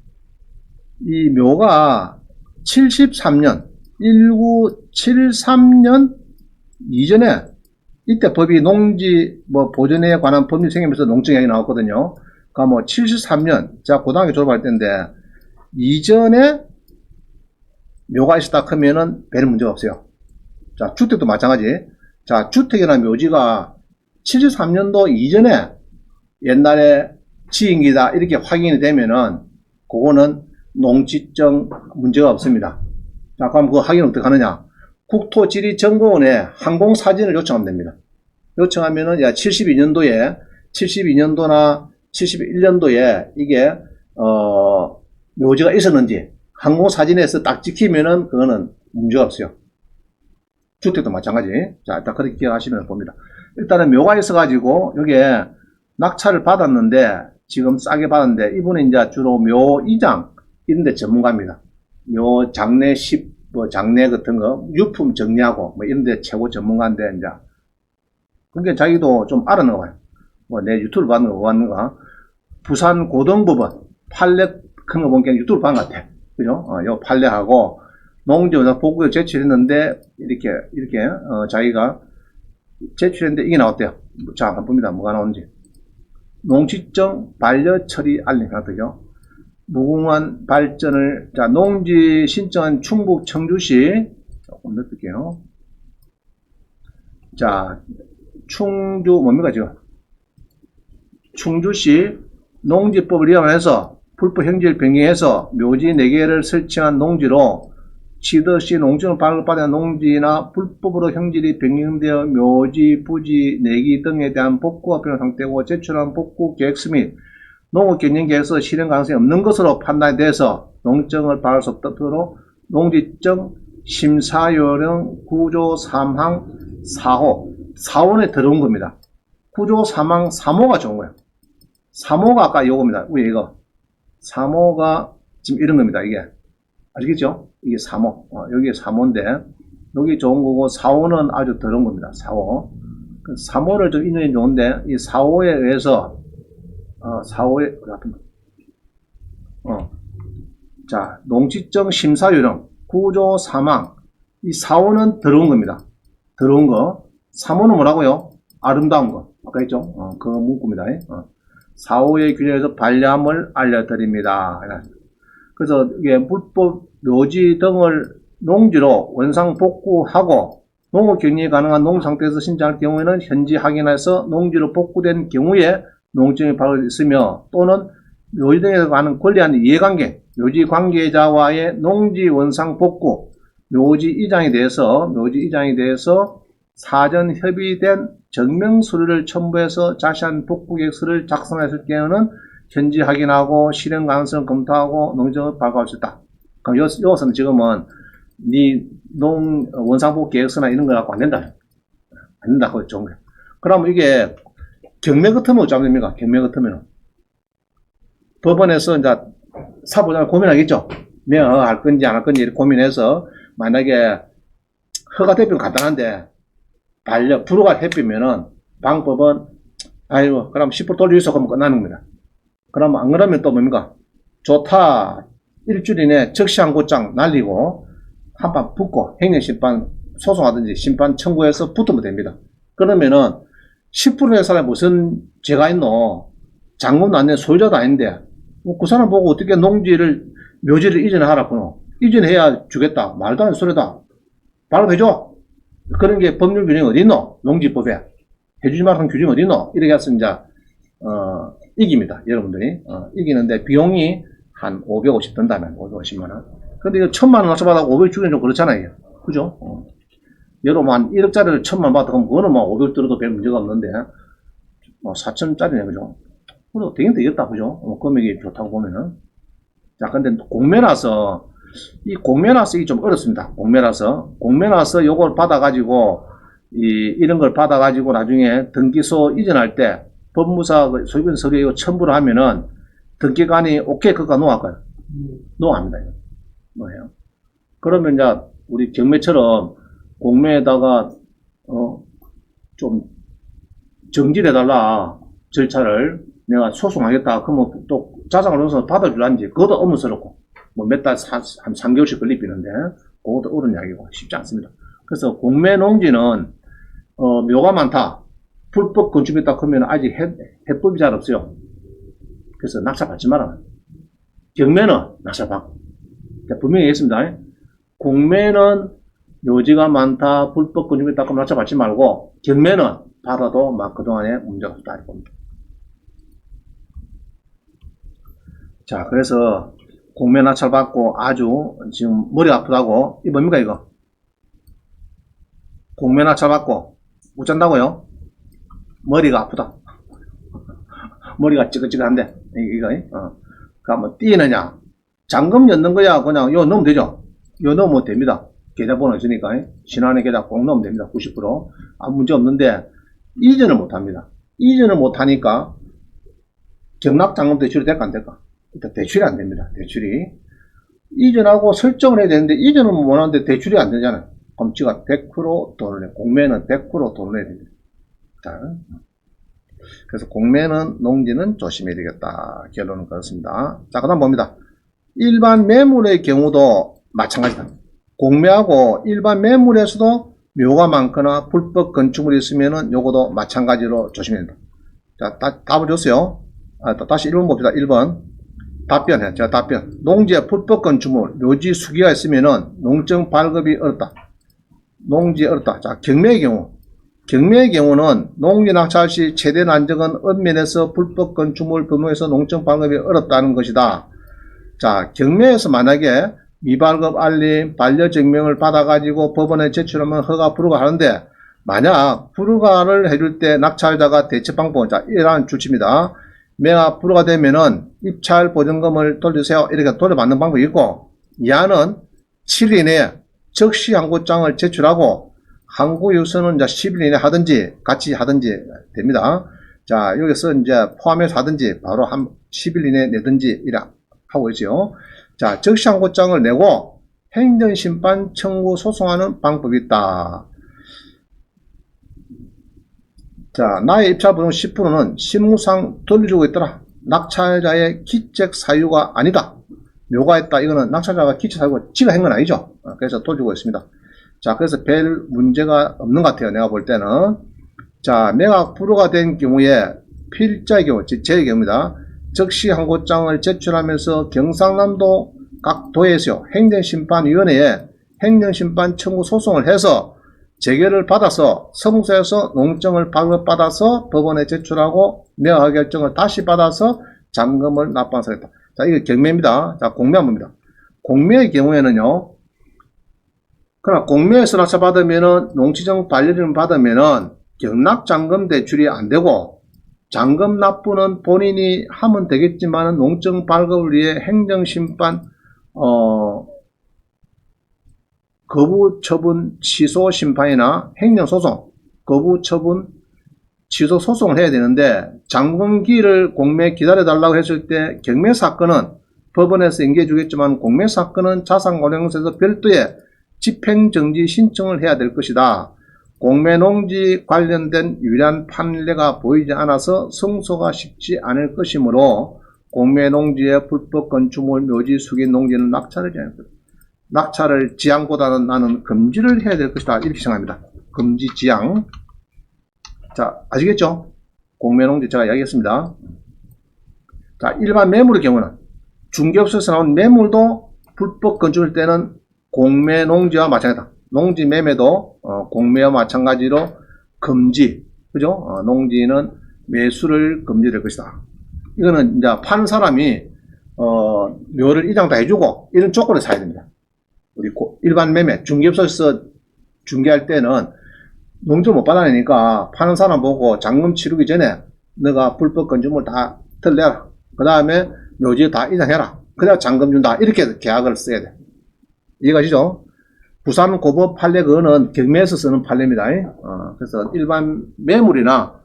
이 묘가 73년 1973년 이전에 이때 법이 농지 보존에 관한 법률 생기면서 농정약이 나왔거든요. 그러니까 73년 자 고등학교 졸업할 때인데 이전에 묘가 있었다 하면은 별 문제가 없어요. 자, 주택도 마찬가지. 자, 주택이나 묘지가 73년도 이전에 옛날에 지인기다 이렇게 확인이 되면은 그거는 농지정 문제가 없습니다. 자, 그럼 그 확인을 어떻게 하느냐? 국토지리정보원에 항공사진을 요청하면 됩니다. 요청하면은 72년도나 71년도에 이게 묘지가 있었는지 항공사진에서 딱 찍히면은 그거는 문제가 없어요. 주택도 마찬가지. 자, 일단 그렇게 기억하시면 봅니다. 일단은 묘가 있어가지고 여기에 낙찰을 받았는데 지금 싸게 받았는데 이분은 이제 주로 묘이장 이런데 전문가입니다. 묘 장례 장례 같은 거 유품 정리하고 이런데 최고 전문가인데 이제 그게 자기도 좀 알아는 거예요. 내 유튜브 받는 거 봤는가? 부산 고등법원 판례 큰 거 보니까 유튜브 받은 것 같아. 그죠? 요 판례하고 농지원상 보고를 제출했는데 이렇게 자기가 제출했는데 이게 나왔대요. 자, 한번 봅니다. 뭐가 나오는지. 농지정 반려 처리 알림 같은요. 무궁한 발전을 자 농지 신청한 충북 청주시 조금 넣을게요. 자, 충주 뭡니까 지금? 충주시 농지법을 위반해서 불법 행지를 변경해서 묘지 4개를 설치한 농지로 치듯이 농지를 발급받은 농지나 불법으로 형질이 변경되어 묘지, 부지, 내기 등에 대한 복구가 필요한 상태고 제출한 복구 계획서 및 농업 경영 계획서 실행 가능성이 없는 것으로 판단이 돼서 농정을 받을 수 없도록 농지정 심사요령 구조 3항 4호에 들어온 겁니다. 구조 3항 3호가 좋은 거예요. 3호가 아까 요겁니다. 위에 이거 3호가 지금 이런 겁니다. 이게 아시겠죠? 이게 3호. 여기 3호인데 여기 좋은 거고 4호는 아주 더러운 겁니다. 4호. 3호를 좀 인용이 좋은데 이 4호에 의해서 4호에 자, 농지정 심사요령 구조 3항 이 4호는 더러운 겁니다. 더러운 거. 3호는 뭐라고요? 아름다운 거. 아까 했죠? 그 문구입니다. 4호의 규정에서 반려함을 알려드립니다. 그래서 이게 불법 묘지 등을 농지로 원상 복구하고 농업 경영이 가능한 농 상태에서 신청할 경우에는 현지 확인해서 농지로 복구된 경우에 농증이 발효 있으며 또는 묘지 등에서 가는 권리한 이해관계, 묘지 관계자와의 농지 원상 복구, 묘지 이장에 대해서 사전 협의된 증명 서류를 첨부해서 자세한 복구 계획서를 작성했을 경우는 현지 확인하고 실행 가능성을 검토하고 농정을 발표할 수 있다. 그럼 여기서는 지금은 원상복구 계획서나 이런 거 갖고 안 된다. 안 된다. 그거 좋은 거예요. 그럼 이게 경매 같으면 어쩌면 됩니까? 경매 같으면 법원에서 이제 사보자를 고민하겠죠. 명할 건지 안 할 건지 고민해서 만약에 허가 대표는 간단한데 불허가 해피면은 방법은 아이고 그럼 10% 돌려주세요 그러면 끝나는 겁니다. 그럼 안 그러면 또 뭡니까? 좋다. 일주일 이내 적시항고장 날리고 한판 붙고 행정심판 소송하든지 심판 청구해서 붙으면 됩니다. 그러면은 10%의 사람이 무슨 죄가 있노? 장군도 안 된 소유자도 아닌데 뭐 그 사람 보고 어떻게 농지를 묘지를 이전하라고 이전해야 주겠다. 말도 안 되는 소리다. 발급해줘. 그런 게 법률 규정이 어디 있노? 농지법에. 해주지 말라는 규정이 어디 있노? 이렇게 해서 이제, 이깁니다. 여러분들이. 이기는데 비용이 한 550 든다면, 550만원. 근데 이거 1000만원 낮춰받아 500 주기는 좀 그렇잖아요. 그죠? 여러분 한 1억짜리를 1000만 받아 그럼 그거는 뭐 500 들어도 별 문제가 없는데, 뭐 4000짜리네, 그죠? 그래도 되긴 되겠다, 그죠? 금액이 좋다고 보면은. 자, 근데 공매라서, 이 공매라서 이게 좀 어렵습니다. 공매라서 요걸 받아가지고, 이런 걸 받아가지고 나중에 등기소 이전할 때 법무사 소유권 서류에 첨부를 하면은 등기관이 오케이, 그거 노할까요? 노합니다. 노해요. 그러면 이제 우리 경매처럼 공매에다가, 좀 정지해달라. 절차를 내가 소송하겠다. 그러면 또 자산을 넣어서 받아줄란지 그것도 의문스럽고. 뭐 몇 달, 한 3개월씩 걸리는데, 그것도 어려운 이야기고, 쉽지 않습니다. 그래서 공매 농지는, 묘가 많다. 불법 건축이다 그러면 아직 해법이 잘 없어요. 그래서 낙찰 받지 마라. 경매는 낙찰 받. 분명히 얘기했습니다. 공매는 묘지가 많다. 불법 건축이다 그러면 낙찰 받지 말고, 경매는 받아도 막 그동안에 문제가 없다. 이렇게 봅니다. 자, 그래서, 공매 낙찰 받고 아주 지금 머리가 아프다고. 이거 뭡니까 이거? 공매 낙찰 받고 못 잔다고요? 머리가 아프다. 머리가 찌긋찌긋한데 이거 그러면 뛰느냐? 잔금 넣는 거야 그냥 요 넣으면 되죠? 요 넣으면 됩니다. 계좌번호 있으니까 신한의 계좌 꼭 넣으면 됩니다. 90% 아무 문제 없는데 이전을 못 합니다. 이전을 못 하니까 경락잔금 대출이 될까 안 될까? 일단 대출이 안 됩니다. 대출이. 이전하고 설정을 해야 되는데, 이전은 못 하는데 대출이 안 되잖아요. 그럼 지가 100% 돈을 내. 공매는 100% 돈을 내야 됩니다. 자. 그래서 공매는, 농지는 조심해야 되겠다. 결론은 그렇습니다. 자, 그 다음 봅니다. 일반 매물의 경우도 마찬가지다. 공매하고 일반 매물에서도 묘가 많거나 불법 건축물이 있으면은 요거도 마찬가지로 조심해야 된다. 자, 답을 줬어요. 다시 1번 봅시다. 1번. 답변해. 제가 답변. 농지에 불법 건축물, 묘지 수기가 있으면은 농증 발급이 어렵다. 농지에 어렵다. 자, 경매의 경우. 경매의 경우는 농지 낙찰 시 최대 난적은 읍면에서 불법 건축물 범위에서 농증 발급이 어렵다는 것이다. 자, 경매에서 만약에 미발급 알림, 반려증명을 받아가지고 법원에 제출하면 허가 불허가하는데 만약 불허가를 해줄 때 낙찰자가 대처 방법, 자, 이러한 조치입니다. 매가 불허가 되면은 입찰 보증금을 돌려주세요. 이렇게 돌려받는 방법이 있고, 이하는 7일 이내에 적시 항고장을 제출하고, 항고 유서는 이제 10일 이내 하든지, 같이 하든지 됩니다. 자, 여기서 이제 포함해서 하든지, 바로 한 10일 이내 내든지, 이래 하고 있죠. 자, 적시 항고장을 내고, 행정심판 청구 소송하는 방법이 있다. 자, 나의 입찰 보증 10%는 실무상 돌려주고 있더라. 낙찰자의 기책 사유가 아니다. 묘가 있다. 이거는 낙찰자가 기책 사유가 지가 한 건 아니죠. 그래서 돌려주고 있습니다. 자, 그래서 별 문제가 없는 것 같아요. 내가 볼 때는. 자, 매각 불허가 된 경우에 필자의 경우, 즉 제 경우입니다. 적시 항고장을 제출하면서 경상남도 각 도에서 행정심판위원회에 행정심판 청구 소송을 해서 재결을 받아서 성소에서 농증을 발급받아서 법원에 제출하고 매각 결정을 다시 받아서 잔금을 납부하겠다. 자, 이거 경매입니다. 자, 공매 한번 봅니다. 공매의 경우에는요, 그러나 공매에서 낙찰받으면은 농지정 반려를 받으면은 경락잔금 대출이 안 되고 잔금 납부는 본인이 하면 되겠지만은 농증 발급을 위해 행정심판 거부 처분 취소 심판이나 행정소송, 거부 처분 취소 소송을 해야 되는데 잔금기를 공매 기다려달라고 했을 때 경매사건은 법원에서 인계해 주겠지만 공매사건은 자산관리공사에서 별도의 집행정지 신청을 해야 될 것이다. 공매농지 관련된 유일한 판례가 보이지 않아서 승소가 쉽지 않을 것이므로 공매농지의 불법 건축물 묘지 숙인 농지는 낙찰을 제한할 것이다. 낙찰을 지양보다는 나는 금지를 해야 될 것이다. 이렇게 생각합니다. 금지 지양. 자, 아시겠죠? 공매농지 제가 이야기했습니다. 자, 일반 매물의 경우는 중개업소에서 나온 매물도 불법 건축일 때는 공매농지와 마찬가지다. 농지 매매도 공매와 마찬가지로 금지. 그죠? 농지는 매수를 금지될 것이다. 이거는 이제 파는 사람이 묘를 이장 다 해주고 이런 조건을 사야 됩니다. 우리 일반 매매 중개업소에서 중개할 때는 농지를 못 받아내니까 파는 사람 보고 잔금 치르기 전에 너가 불법 건축물 다 털내라. 그 다음에 묘지에 다 이장해라. 그래야 잔금 준다. 이렇게 계약을 써야 돼. 이해가시죠? 부산 고법 판례 그거는 경매에서 쓰는 판례입니다. 그래서 일반 매물이나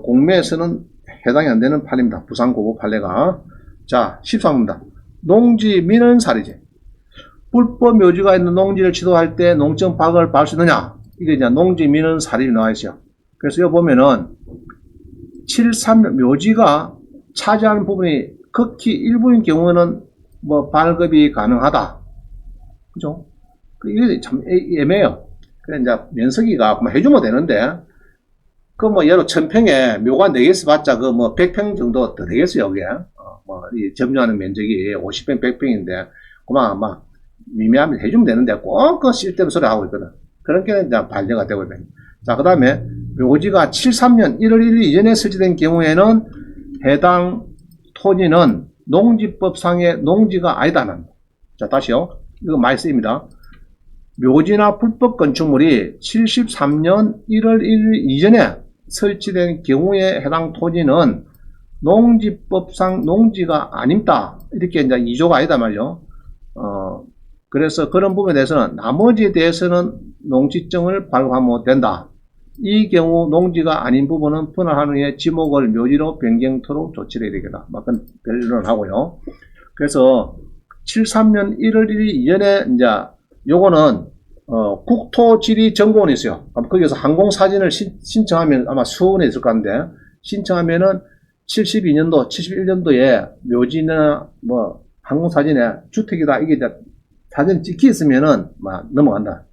공매에서는 해당이 안 되는 판례입니다. 부산 고법 판례가. 자, 13번입니다. 농지 민원사례제. 불법 묘지가 있는 농지를 지도할 때 농정 파악을 받을 수 있느냐? 이게 이제 농지 민원사례에 나와 있어요. 그래서 여기 보면은 73 묘지가 차지하는 부분이 극히 일부인 경우는 뭐 발급이 가능하다. 그죠? 이게 참 애매해요. 그래, 이제 면석이가 그만 해주면 되는데, 그 뭐 예로 1000평에 묘가 4개에서 봤자 그 뭐 100평 정도 더 되겠어요, 여기에. 이 점유하는 면적이 50평, 100평인데, 그만 막 미미하면 해주면 되는데, 꼭 그 쓸데없는 소리 하고 있거든. 그런 게 이제 반려가 되고 있거든. 자, 그 다음에 묘지가 73년 1월 1일 이전에 설치된 경우에는 해당 토지는 농지법상의 농지가 아니다. 자, 다시요. 이거 많이 쓰입니다. 묘지나 불법 건축물이 73년 1월 1일 이전에 설치된 경우에 해당 토지는 농지법상 농지가 아닙니다. 이렇게 이제 2조가 아니다 말이요. 그래서 그런 부분에 대해서는 나머지에 대해서는 농지증을 발급하면 된다. 이 경우 농지가 아닌 부분은 분할한 후에 지목을 묘지로 변경토록 조치를 해야 되겠다. 막 그런 변론을 하고요. 그래서 73년 1월 1일 이전에 이제 요거는 국토지리정보원이 있어요. 거기서 항공사진을 신청하면 아마 수원에 있을 건데 신청하면은 72년도, 71년도에 묘지나 뭐 항공사진에 주택이다 이게 이제 사진 찍혀 있으면은 막 넘어간다.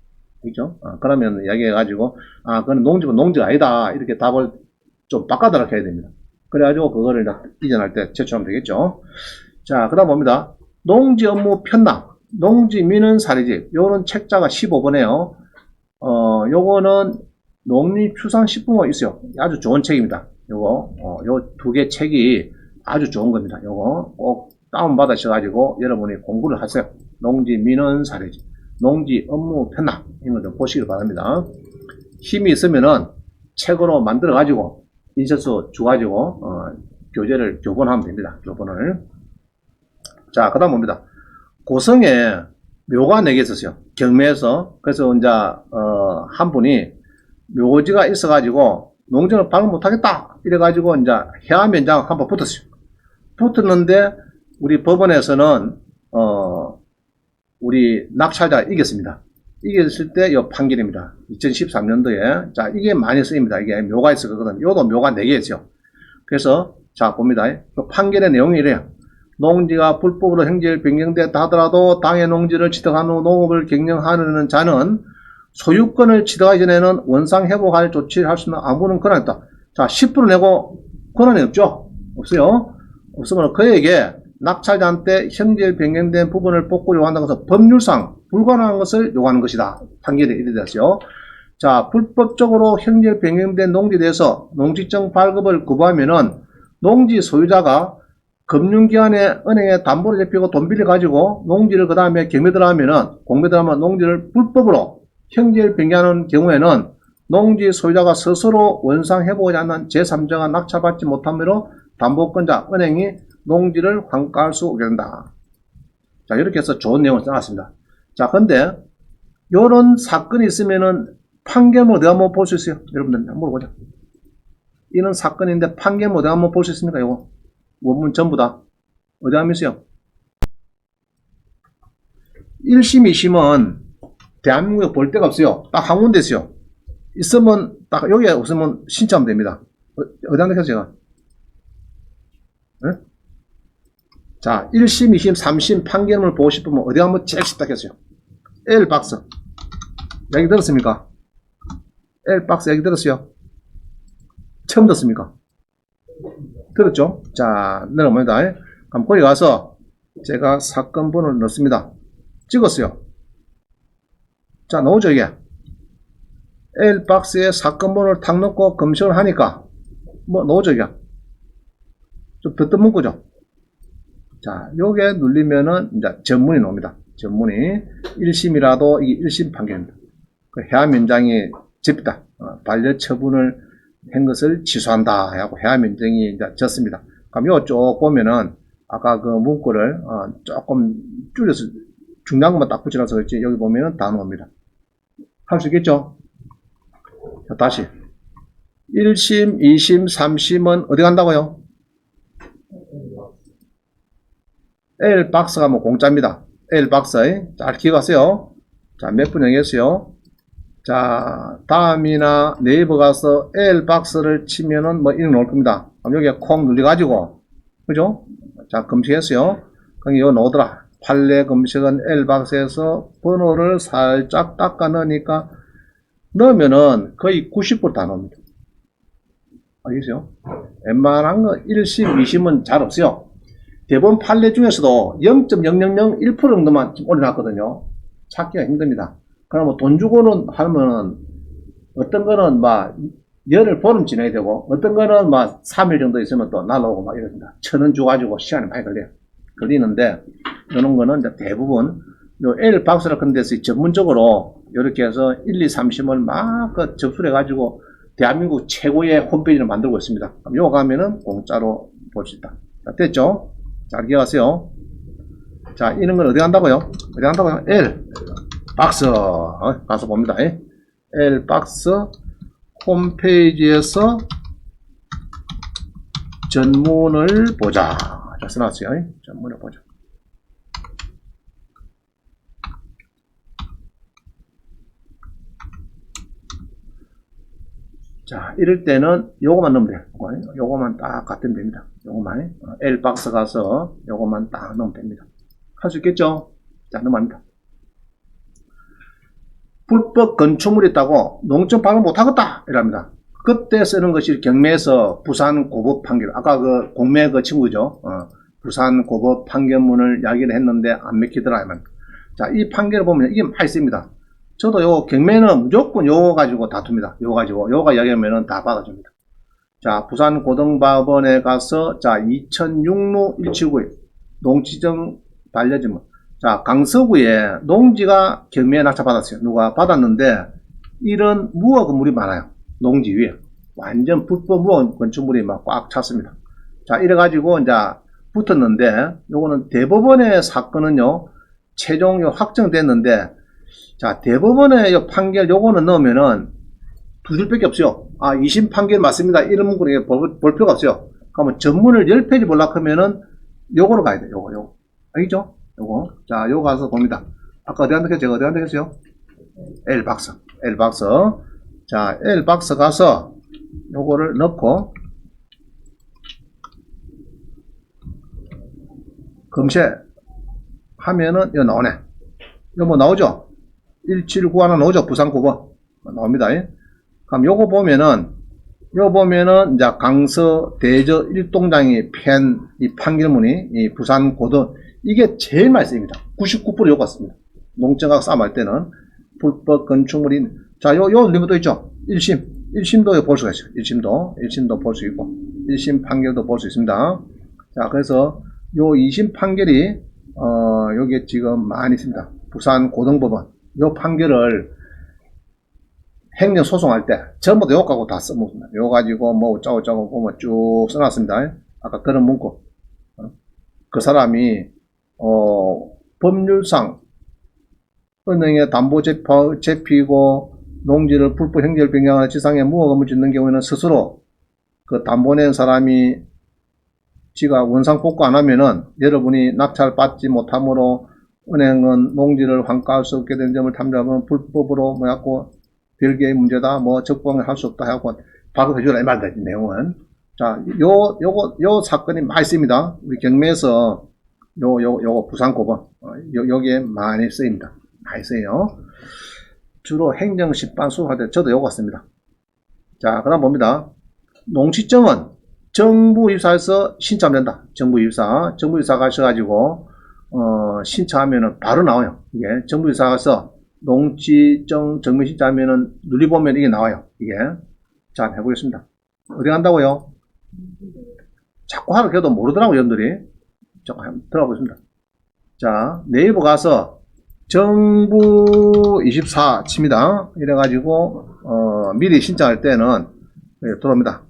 그죠? 그러면 이야기해가지고 그건 농지가 농지가 아니다 이렇게 답을 좀 바꿔달라고 해야 됩니다. 그래가지고 그거를 이전할 때 제출하면 되겠죠. 자, 그 다음 봅니다. 농지 업무 편납, 농지 민원 사례집. 요거는 책자가 15번에요. 요거는 농립수산식품원 있어요. 아주 좋은 책입니다. 요거, 요 두 개 책이 아주 좋은 겁니다. 요거 꼭 다운받으셔가지고 여러분이 공부를 하세요. 농지 민원 사례집, 농지 업무 편납. 이런 거 좀 보시길 바랍니다. 힘이 있으면은 책으로 만들어가지고 인쇄소 줘가지고, 교본하면 됩니다. 교본을. 자, 그 다음 봅니다. 고성에 묘가 4개 있었어요. 경매에서. 그래서 이제, 한 분이 묘지가 있어가지고 농지를 발급 못하겠다. 이래가지고 이제 해안면장 한번 붙었어요. 붙었는데, 우리 법원에서는, 우리 낙찰자가 이겼습니다. 이겼을 때 요 판결입니다. 2013년도에. 자, 이게 많이 쓰입니다. 이게 묘가 있었거든. 요도 묘가 4개 있어요. 그래서, 자, 봅니다. 그 판결의 내용이 이래요. 농지가 불법으로 행지를 변경됐다 하더라도 당의 농지를 취득한 후 농업을 경영하려는 자는 소유권을 취득하기 전에는 원상 회복할 조치를 할 수 있는 아무런 권한이 없다. 자, 10% 내고 권한이 없죠? 없어요. 없으면 그에게 낙찰자한테 형질 변경된 부분을 복구 요구한다고 해서 법률상 불가능한 것을 요구하는 것이다. 판결이 이래 됐어요. 자, 불법적으로 형질 변경된 농지에 대해서 농지증 발급을 거부하면은 농지 소유자가 금융기관에 은행에 담보를 잡히고 돈 빌려가지고 농지를 그 다음에 경매 들어가면은 공매 들어가면 농지를 불법으로 형질 변경하는 경우에는 농지 소유자가 스스로 원상 회복하지 않는 제3자가 낙찰받지 못함으로 담보권자 은행이 농지를 환가할 수 없게 된다. 자, 이렇게 해서 좋은 내용을 써놨습니다. 자, 근데 요런 사건이 있으면은 판결문 어디 한번 볼 수 있어요? 여러분들 한번 물어보자. 이런 사건인데 판결문 어디 한번 볼 수 있습니까? 요거 원문 전부 다 어디 하면 있어요? 1심, 2심은 대한민국에 볼 데가 없어요. 딱 한 군데 있어요. 있으면 딱 여기에 없으면 신청하면 됩니다. 어디다 넣겠어요 제가? 네? 자 1심, 2심, 3심 판결문을 보고 싶으면 어디 한번 제일 쉽다 했어요. L박스 얘기 들었습니까? L박스 얘기 들었어요? 처음 듣습니까? 들었죠? 자 내려옵니다. 그럼 거기 가서 제가 사건 번호를 넣습니다. 찍었어요. 자 나오죠 이게? L박스에 사건 번호를 탁 넣고 검색을 하니까 뭐 나오죠 이게? 좀 듣던 문구죠? 자 요게 누르면은 이제 전문이 나옵니다. 전문이 1심이라도 이게 1심 판결입니다. 그 해양면장이 접다 반려 처분을 한 것을 취소한다 하고 해양면장이 이제 졌습니다. 그럼 요 쭉 보면은 아까 그 문구를 조금 줄여서 중요한 것만 딱 붙여놔서 그렇지 여기 보면은 다 나옵니다. 할 수 있겠죠? 자, 다시 1심, 2심, 3심은 어디 간다고요? L박스가 뭐 공짜입니다. L박스 잘 기억하세요. 자, 몇 분 정했어요? 자, 다음이나 네이버 가서 L박스를 치면은 뭐 이런 나올 겁니다. 그럼 여기에 콩 눌러가지고, 그죠? 자, 검색했어요. 그럼 이거 나오더라. 판례 검색은 L박스에서 번호를 살짝 닦아 넣으니까 넣으면은 거의 90% 다 나옵니다. 알겠어요? 웬만한 거 1심, 2심은 잘 없어요. 대법원 판례 중에서도 0.0001% 정도만 올려놨거든요. 찾기가 힘듭니다. 그러면 돈 주고는 하면 어떤 거는 막 열흘 보름 지나야 되고 어떤 거는 막 3일 정도 있으면 또 날라오고 막 이럽니다. 1,000원 줘가지고 시간이 많이 걸리는데 이런 거는 이제 대부분 요 L박스라 그런 데서 전문적으로 이렇게 해서 1, 2, 3심을 막 접수를 해가지고 대한민국 최고의 홈페이지를 만들고 있습니다. 그럼 요거 가면은 공짜로 볼 수 있다. 자, 됐죠? 잘 기억하세요. 자, 이런 건 어디 간다고요? 어디 간다고요? L박스. 가서 봅니다. L박스 홈페이지에서 전문을 보자. 자, 써놨어요. 전문을 보자. 자, 이럴 때는 요거만 넣으면 돼요. 요거만 딱 갖다 됩니다. 요거만. L박스 가서 요거만 딱 넣으면 됩니다. 할 수 있겠죠? 자, 넘어갑니다. 불법 건축물이 있다고 농점 발행 못하겠다 이랍니다. 그때 쓰는 것이 경매에서 부산 고법 판결, 아까 그 공매 그 친구죠. 부산 고법 판결문을 이야기를 했는데 안 맥히더라 이 말입니다. 자, 이 판결을 보면 이게 많이 씁니다. 저도 요 경매는 무조건 요거 가지고 다툽니다. 요거 가지고 요거가 이야기하면은 다 받아줍니다. 자, 부산 고등법원에 가서 자 2006로 179에 농지정 반려지문. 자, 강서구에 농지가 경매에 낙찰받았어요. 누가 받았는데 이런 무허 건물이 많아요. 농지 위에 완전 불법 무허 건축물이 막 꽉 찼습니다. 자, 이래가지고 이제 붙었는데 요거는 대법원의 사건은요 최종 확정됐는데 자, 대법원의 요 판결 요거는 넣으면은 두 줄밖에 없어요. 아, 2심 판결 맞습니다. 이런 문구는 볼 필요가 없어요. 그러면 전문을 10페이지 보려고 하면은 요거로 가야 돼요. 요거. 알겠죠? 요거. 자, 요거 가서 봅니다. 아까 어디 한다 했어요? 제가 어디 한다 했어요? L박스. L박스. 자, L박스 가서 요거를 넣고 검색하면은 이거 나오네. 이거 뭐 나오죠? 179 하나 나오죠? 부산고법. 나옵니다. 그럼 요거 보면은 이제 강서 대저 일동장이 팬 이 판결문이 이 부산 고등 이게 제일 많이 쓰입니다. 99% 요거 같습니다. 농정학 싸움할 때는 불법 건축물인 자, 요 리뷰도 있죠. 1심도 볼 수가 있어요. 1심도 볼 수 있고 1심 판결도 볼 수 있습니다. 자, 그래서 요 2심 판결이 여기 지금 많이 있습니다. 부산 고등법원 요 판결을 행정 소송할 때 전부 다 요거하고 다 써먹습니다. 요거 가지고 뭐 어쩌고 보면 쭉 써놨습니다. 아까 그런 문구. 그 사람이 법률상 은행에 담보 잡히고 농지를 불법 행위를 변경하는 지상에 무허 건물 짓는 경우에는 스스로 그 담보 낸 사람이 지가 원상 복구 안 하면은 여러분이 낙찰 받지 못하므로 은행은 농지를 환가할 수 없게 된 점을 탐지하면 불법으로 뭐였고 별개의 문제다, 뭐 적법을 할 수 없다 하고 발급해주라 이 말이다, 이 내용은. 자, 요 사건이 많이 씁니다. 우리 경매에서 요거 부산고법, 여기에 많이 쓰입니다. 많이 써요. 주로 행정심판 수사할 때 저도 요거 씁니다. 자, 그 다음 봅니다. 농지증은 정부입사에서 신청하면 된다. 정부입사 가셔가지고, 신청하면은 바로 나와요. 이게 정부입사 가서 농지증 정면 신청하면은 누리보면 이게 나와요. 이게. 자, 해보겠습니다. 어디 간다고요? 자꾸 하러 걔도 모르더라고요, 여러분들이. 잠깐 한번 들어보겠습니다. 자, 네이버 가서 정부24 칩니다. 이래가지고, 미리 신청할 때는, 들어옵니다.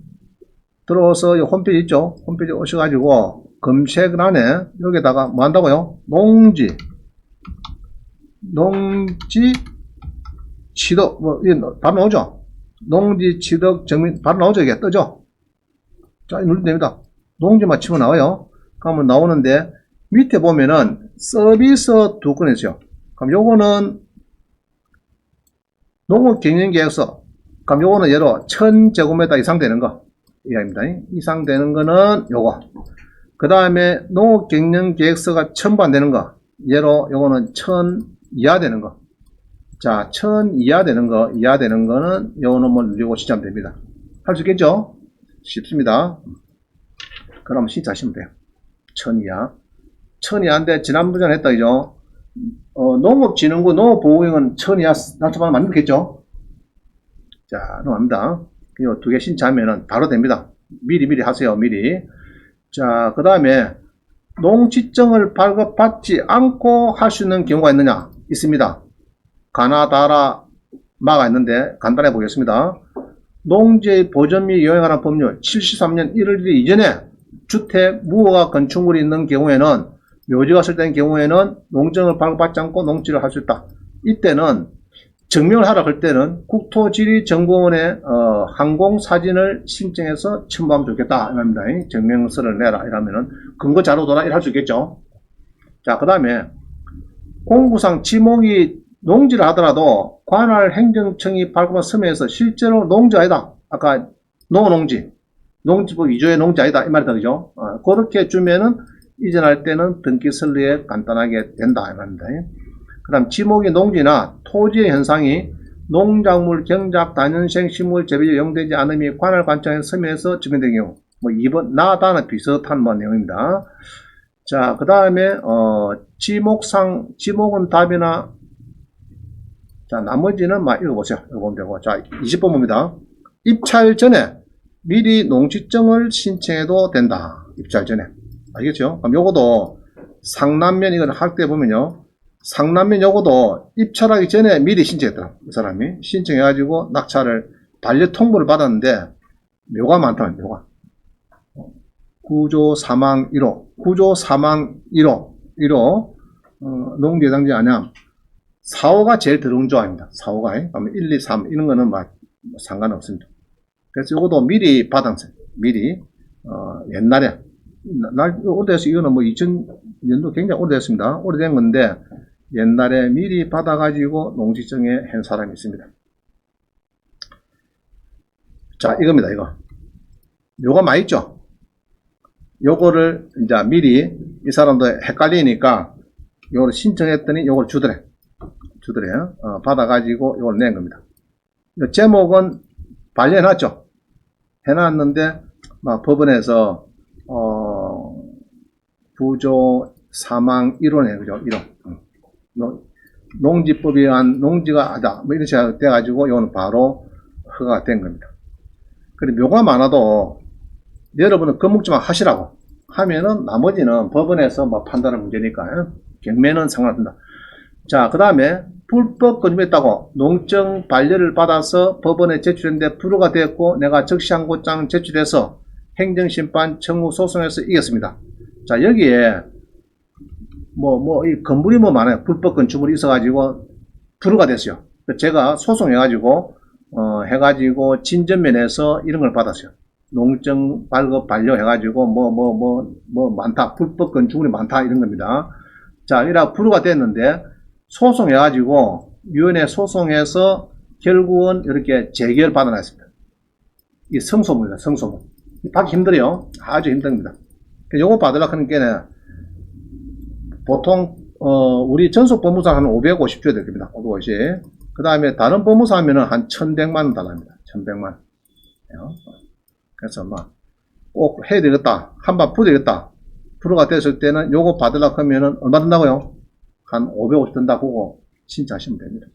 들어와서 홈페이지 있죠? 홈페이지 오셔가지고, 검색란에, 여기다가 뭐 한다고요? 농지, 취득, 바로 나오죠? 농지, 취득, 정민, 바로 나오죠? 이게 뜨죠? 자, 누르면 됩니다. 농지만 치고 나와요. 그러면 나오는데, 밑에 보면은, 서비스 두 건 있어요. 그럼 요거는 농업경영계획서. 그럼 요거는 예로 1000제곱미터 이상 되는 거. 이해입니다. 이상 되는 거는 요거. 그 다음에 농업경영계획서가 1000부 안 되는 거. 예로 요거는 1000 이하 되는 거. 자, 1000 이하 되는 거는 요거는 뭐 누리고 신청하면 됩니다. 할 수 있겠죠? 쉽습니다. 그럼 신청하시면 돼요. 1000 이하. 1000 이하인데 지난번에 했다, 그죠? 농업진흥부 농업보호구역은 1000 이하 낙찰받으면 만들겠죠? 자, 넘어갑니다. 이 두 개 신청하면은 바로 됩니다. 미리 하세요, 미리. 자, 그 다음에 농지증을 발급받지 않고 할 수 있는 경우가 있느냐? 있습니다. 가나다라마가 있는데 간단해 보겠습니다. 농지의 보전 및 요행하는 법률 73년 1월 1일 이전에 주택, 무허가 건축물이 있는 경우에는 묘지가 설정된 경우에는 농증을 발급받지 않고 농지를 할 수 있다. 이때는 증명을 하라 할 때는 국토지리정보원에 항공사진을 신청해서 첨부하면 좋겠다. 이랍니다. 증명서를 내라. 이러면은 근거 자료도나 이럴 수 있겠죠. 자, 그 다음에 공구상 지목이 농지를 하더라도 관할 행정청이 발급한 서면에서 실제로 농지 아니다. 아까 농지, 농지법 2조의 농지 아니다. 이 말이다. 그죠? 그렇게 주면은 이전할 때는 등기 설리에 간단하게 된다. 이 말입니다. 그 다음 지목의 농지나 토지의 현상이 농작물, 경작, 단연생, 식물, 재배에 용되지 않음이 관할 관청의 서면에서 증명된 경우, 뭐 2번 나다는 비슷한 뭐 내용입니다. 자, 그 다음에 지목은 답이나, 자, 나머지는 막 읽어보세요. 읽어보면 되고. 자, 20번 봅니다. 입찰 전에 미리 농지증을 신청해도 된다. 입찰 전에. 알겠죠? 그럼 요거도 상남면 이걸 할 때 보면요. 상남면 요거도 입찰하기 전에 미리 신청했다. 그 사람이 신청해가지고 낙찰을 반려 통보를 받았는데 묘가 많다. 묘가. 구조 사망 1호 농지해당지 아니야. 4호가 제일 더러운 조항입니다. 4호가. 그러면 1, 2, 3 이런 거는 막 상관없습니다. 그래서 요것도 미리 받았어요. 미리 옛날에 오래돼서 이거는 뭐 2000년도 굉장히 오래됐습니다. 오래된 건데 옛날에 미리 받아가지고 농지증에 한 사람이 있습니다. 자, 이겁니다. 이거 요거 많이 있죠. 요거를 이제 미리 이 사람도 헷갈리니까 요걸 신청했더니 요걸 주더래. 받아가지고 요걸 낸 겁니다. 제목은 반려해놨죠. 해놨는데 막 법원에서 부조 사망 1호네, 그죠? 1호. 농지법에 의한 농지가 하다. 뭐 이런 식으로 돼가지고, 이거는 바로 허가가 된 겁니다. 그리고 묘가 많아도, 여러분은 건목지만 하시라고 하면은, 나머지는 법원에서 뭐 판단할 문제니까, 경매는 상관없습니다. 자, 그 다음에, 불법 건축했다고 농증 반려를 받아서 법원에 제출했는데 불허가 되었고, 내가 적시항고장 제출해서 행정심판 청구 소송에서 이겼습니다. 자, 여기에 이 건물이 뭐 많아요. 불법 건축물이 있어가지고 불허가 됐어요. 제가 소송해가지고 해가지고 진전면에서 이런 걸 받았어요. 농증 발급 반려해가지고 많다. 불법 건축물이 많다 이런 겁니다. 자, 이라 불허가 됐는데 소송해가지고 위원회 소송해서 결국은 이렇게 재결 받아놨습니다. 이 성소문입니다. 성소문. 받기 힘들어요. 아주 힘듭니다. 요거 받으려고 하는 게 보통 우리 전속 법무사 한 550 줘야 될 겁니다. 550. 그 다음에 다른 법무사 하면은 한 1100만원 달랍니다. 1100만원. 그래서 꼭 해야 되겠다. 한번 풀어야겠다. 프로가 됐을 때는 요거 받으려고 하면은 얼마 든다고요? 한 550 든다 보고 신청하시면 됩니다.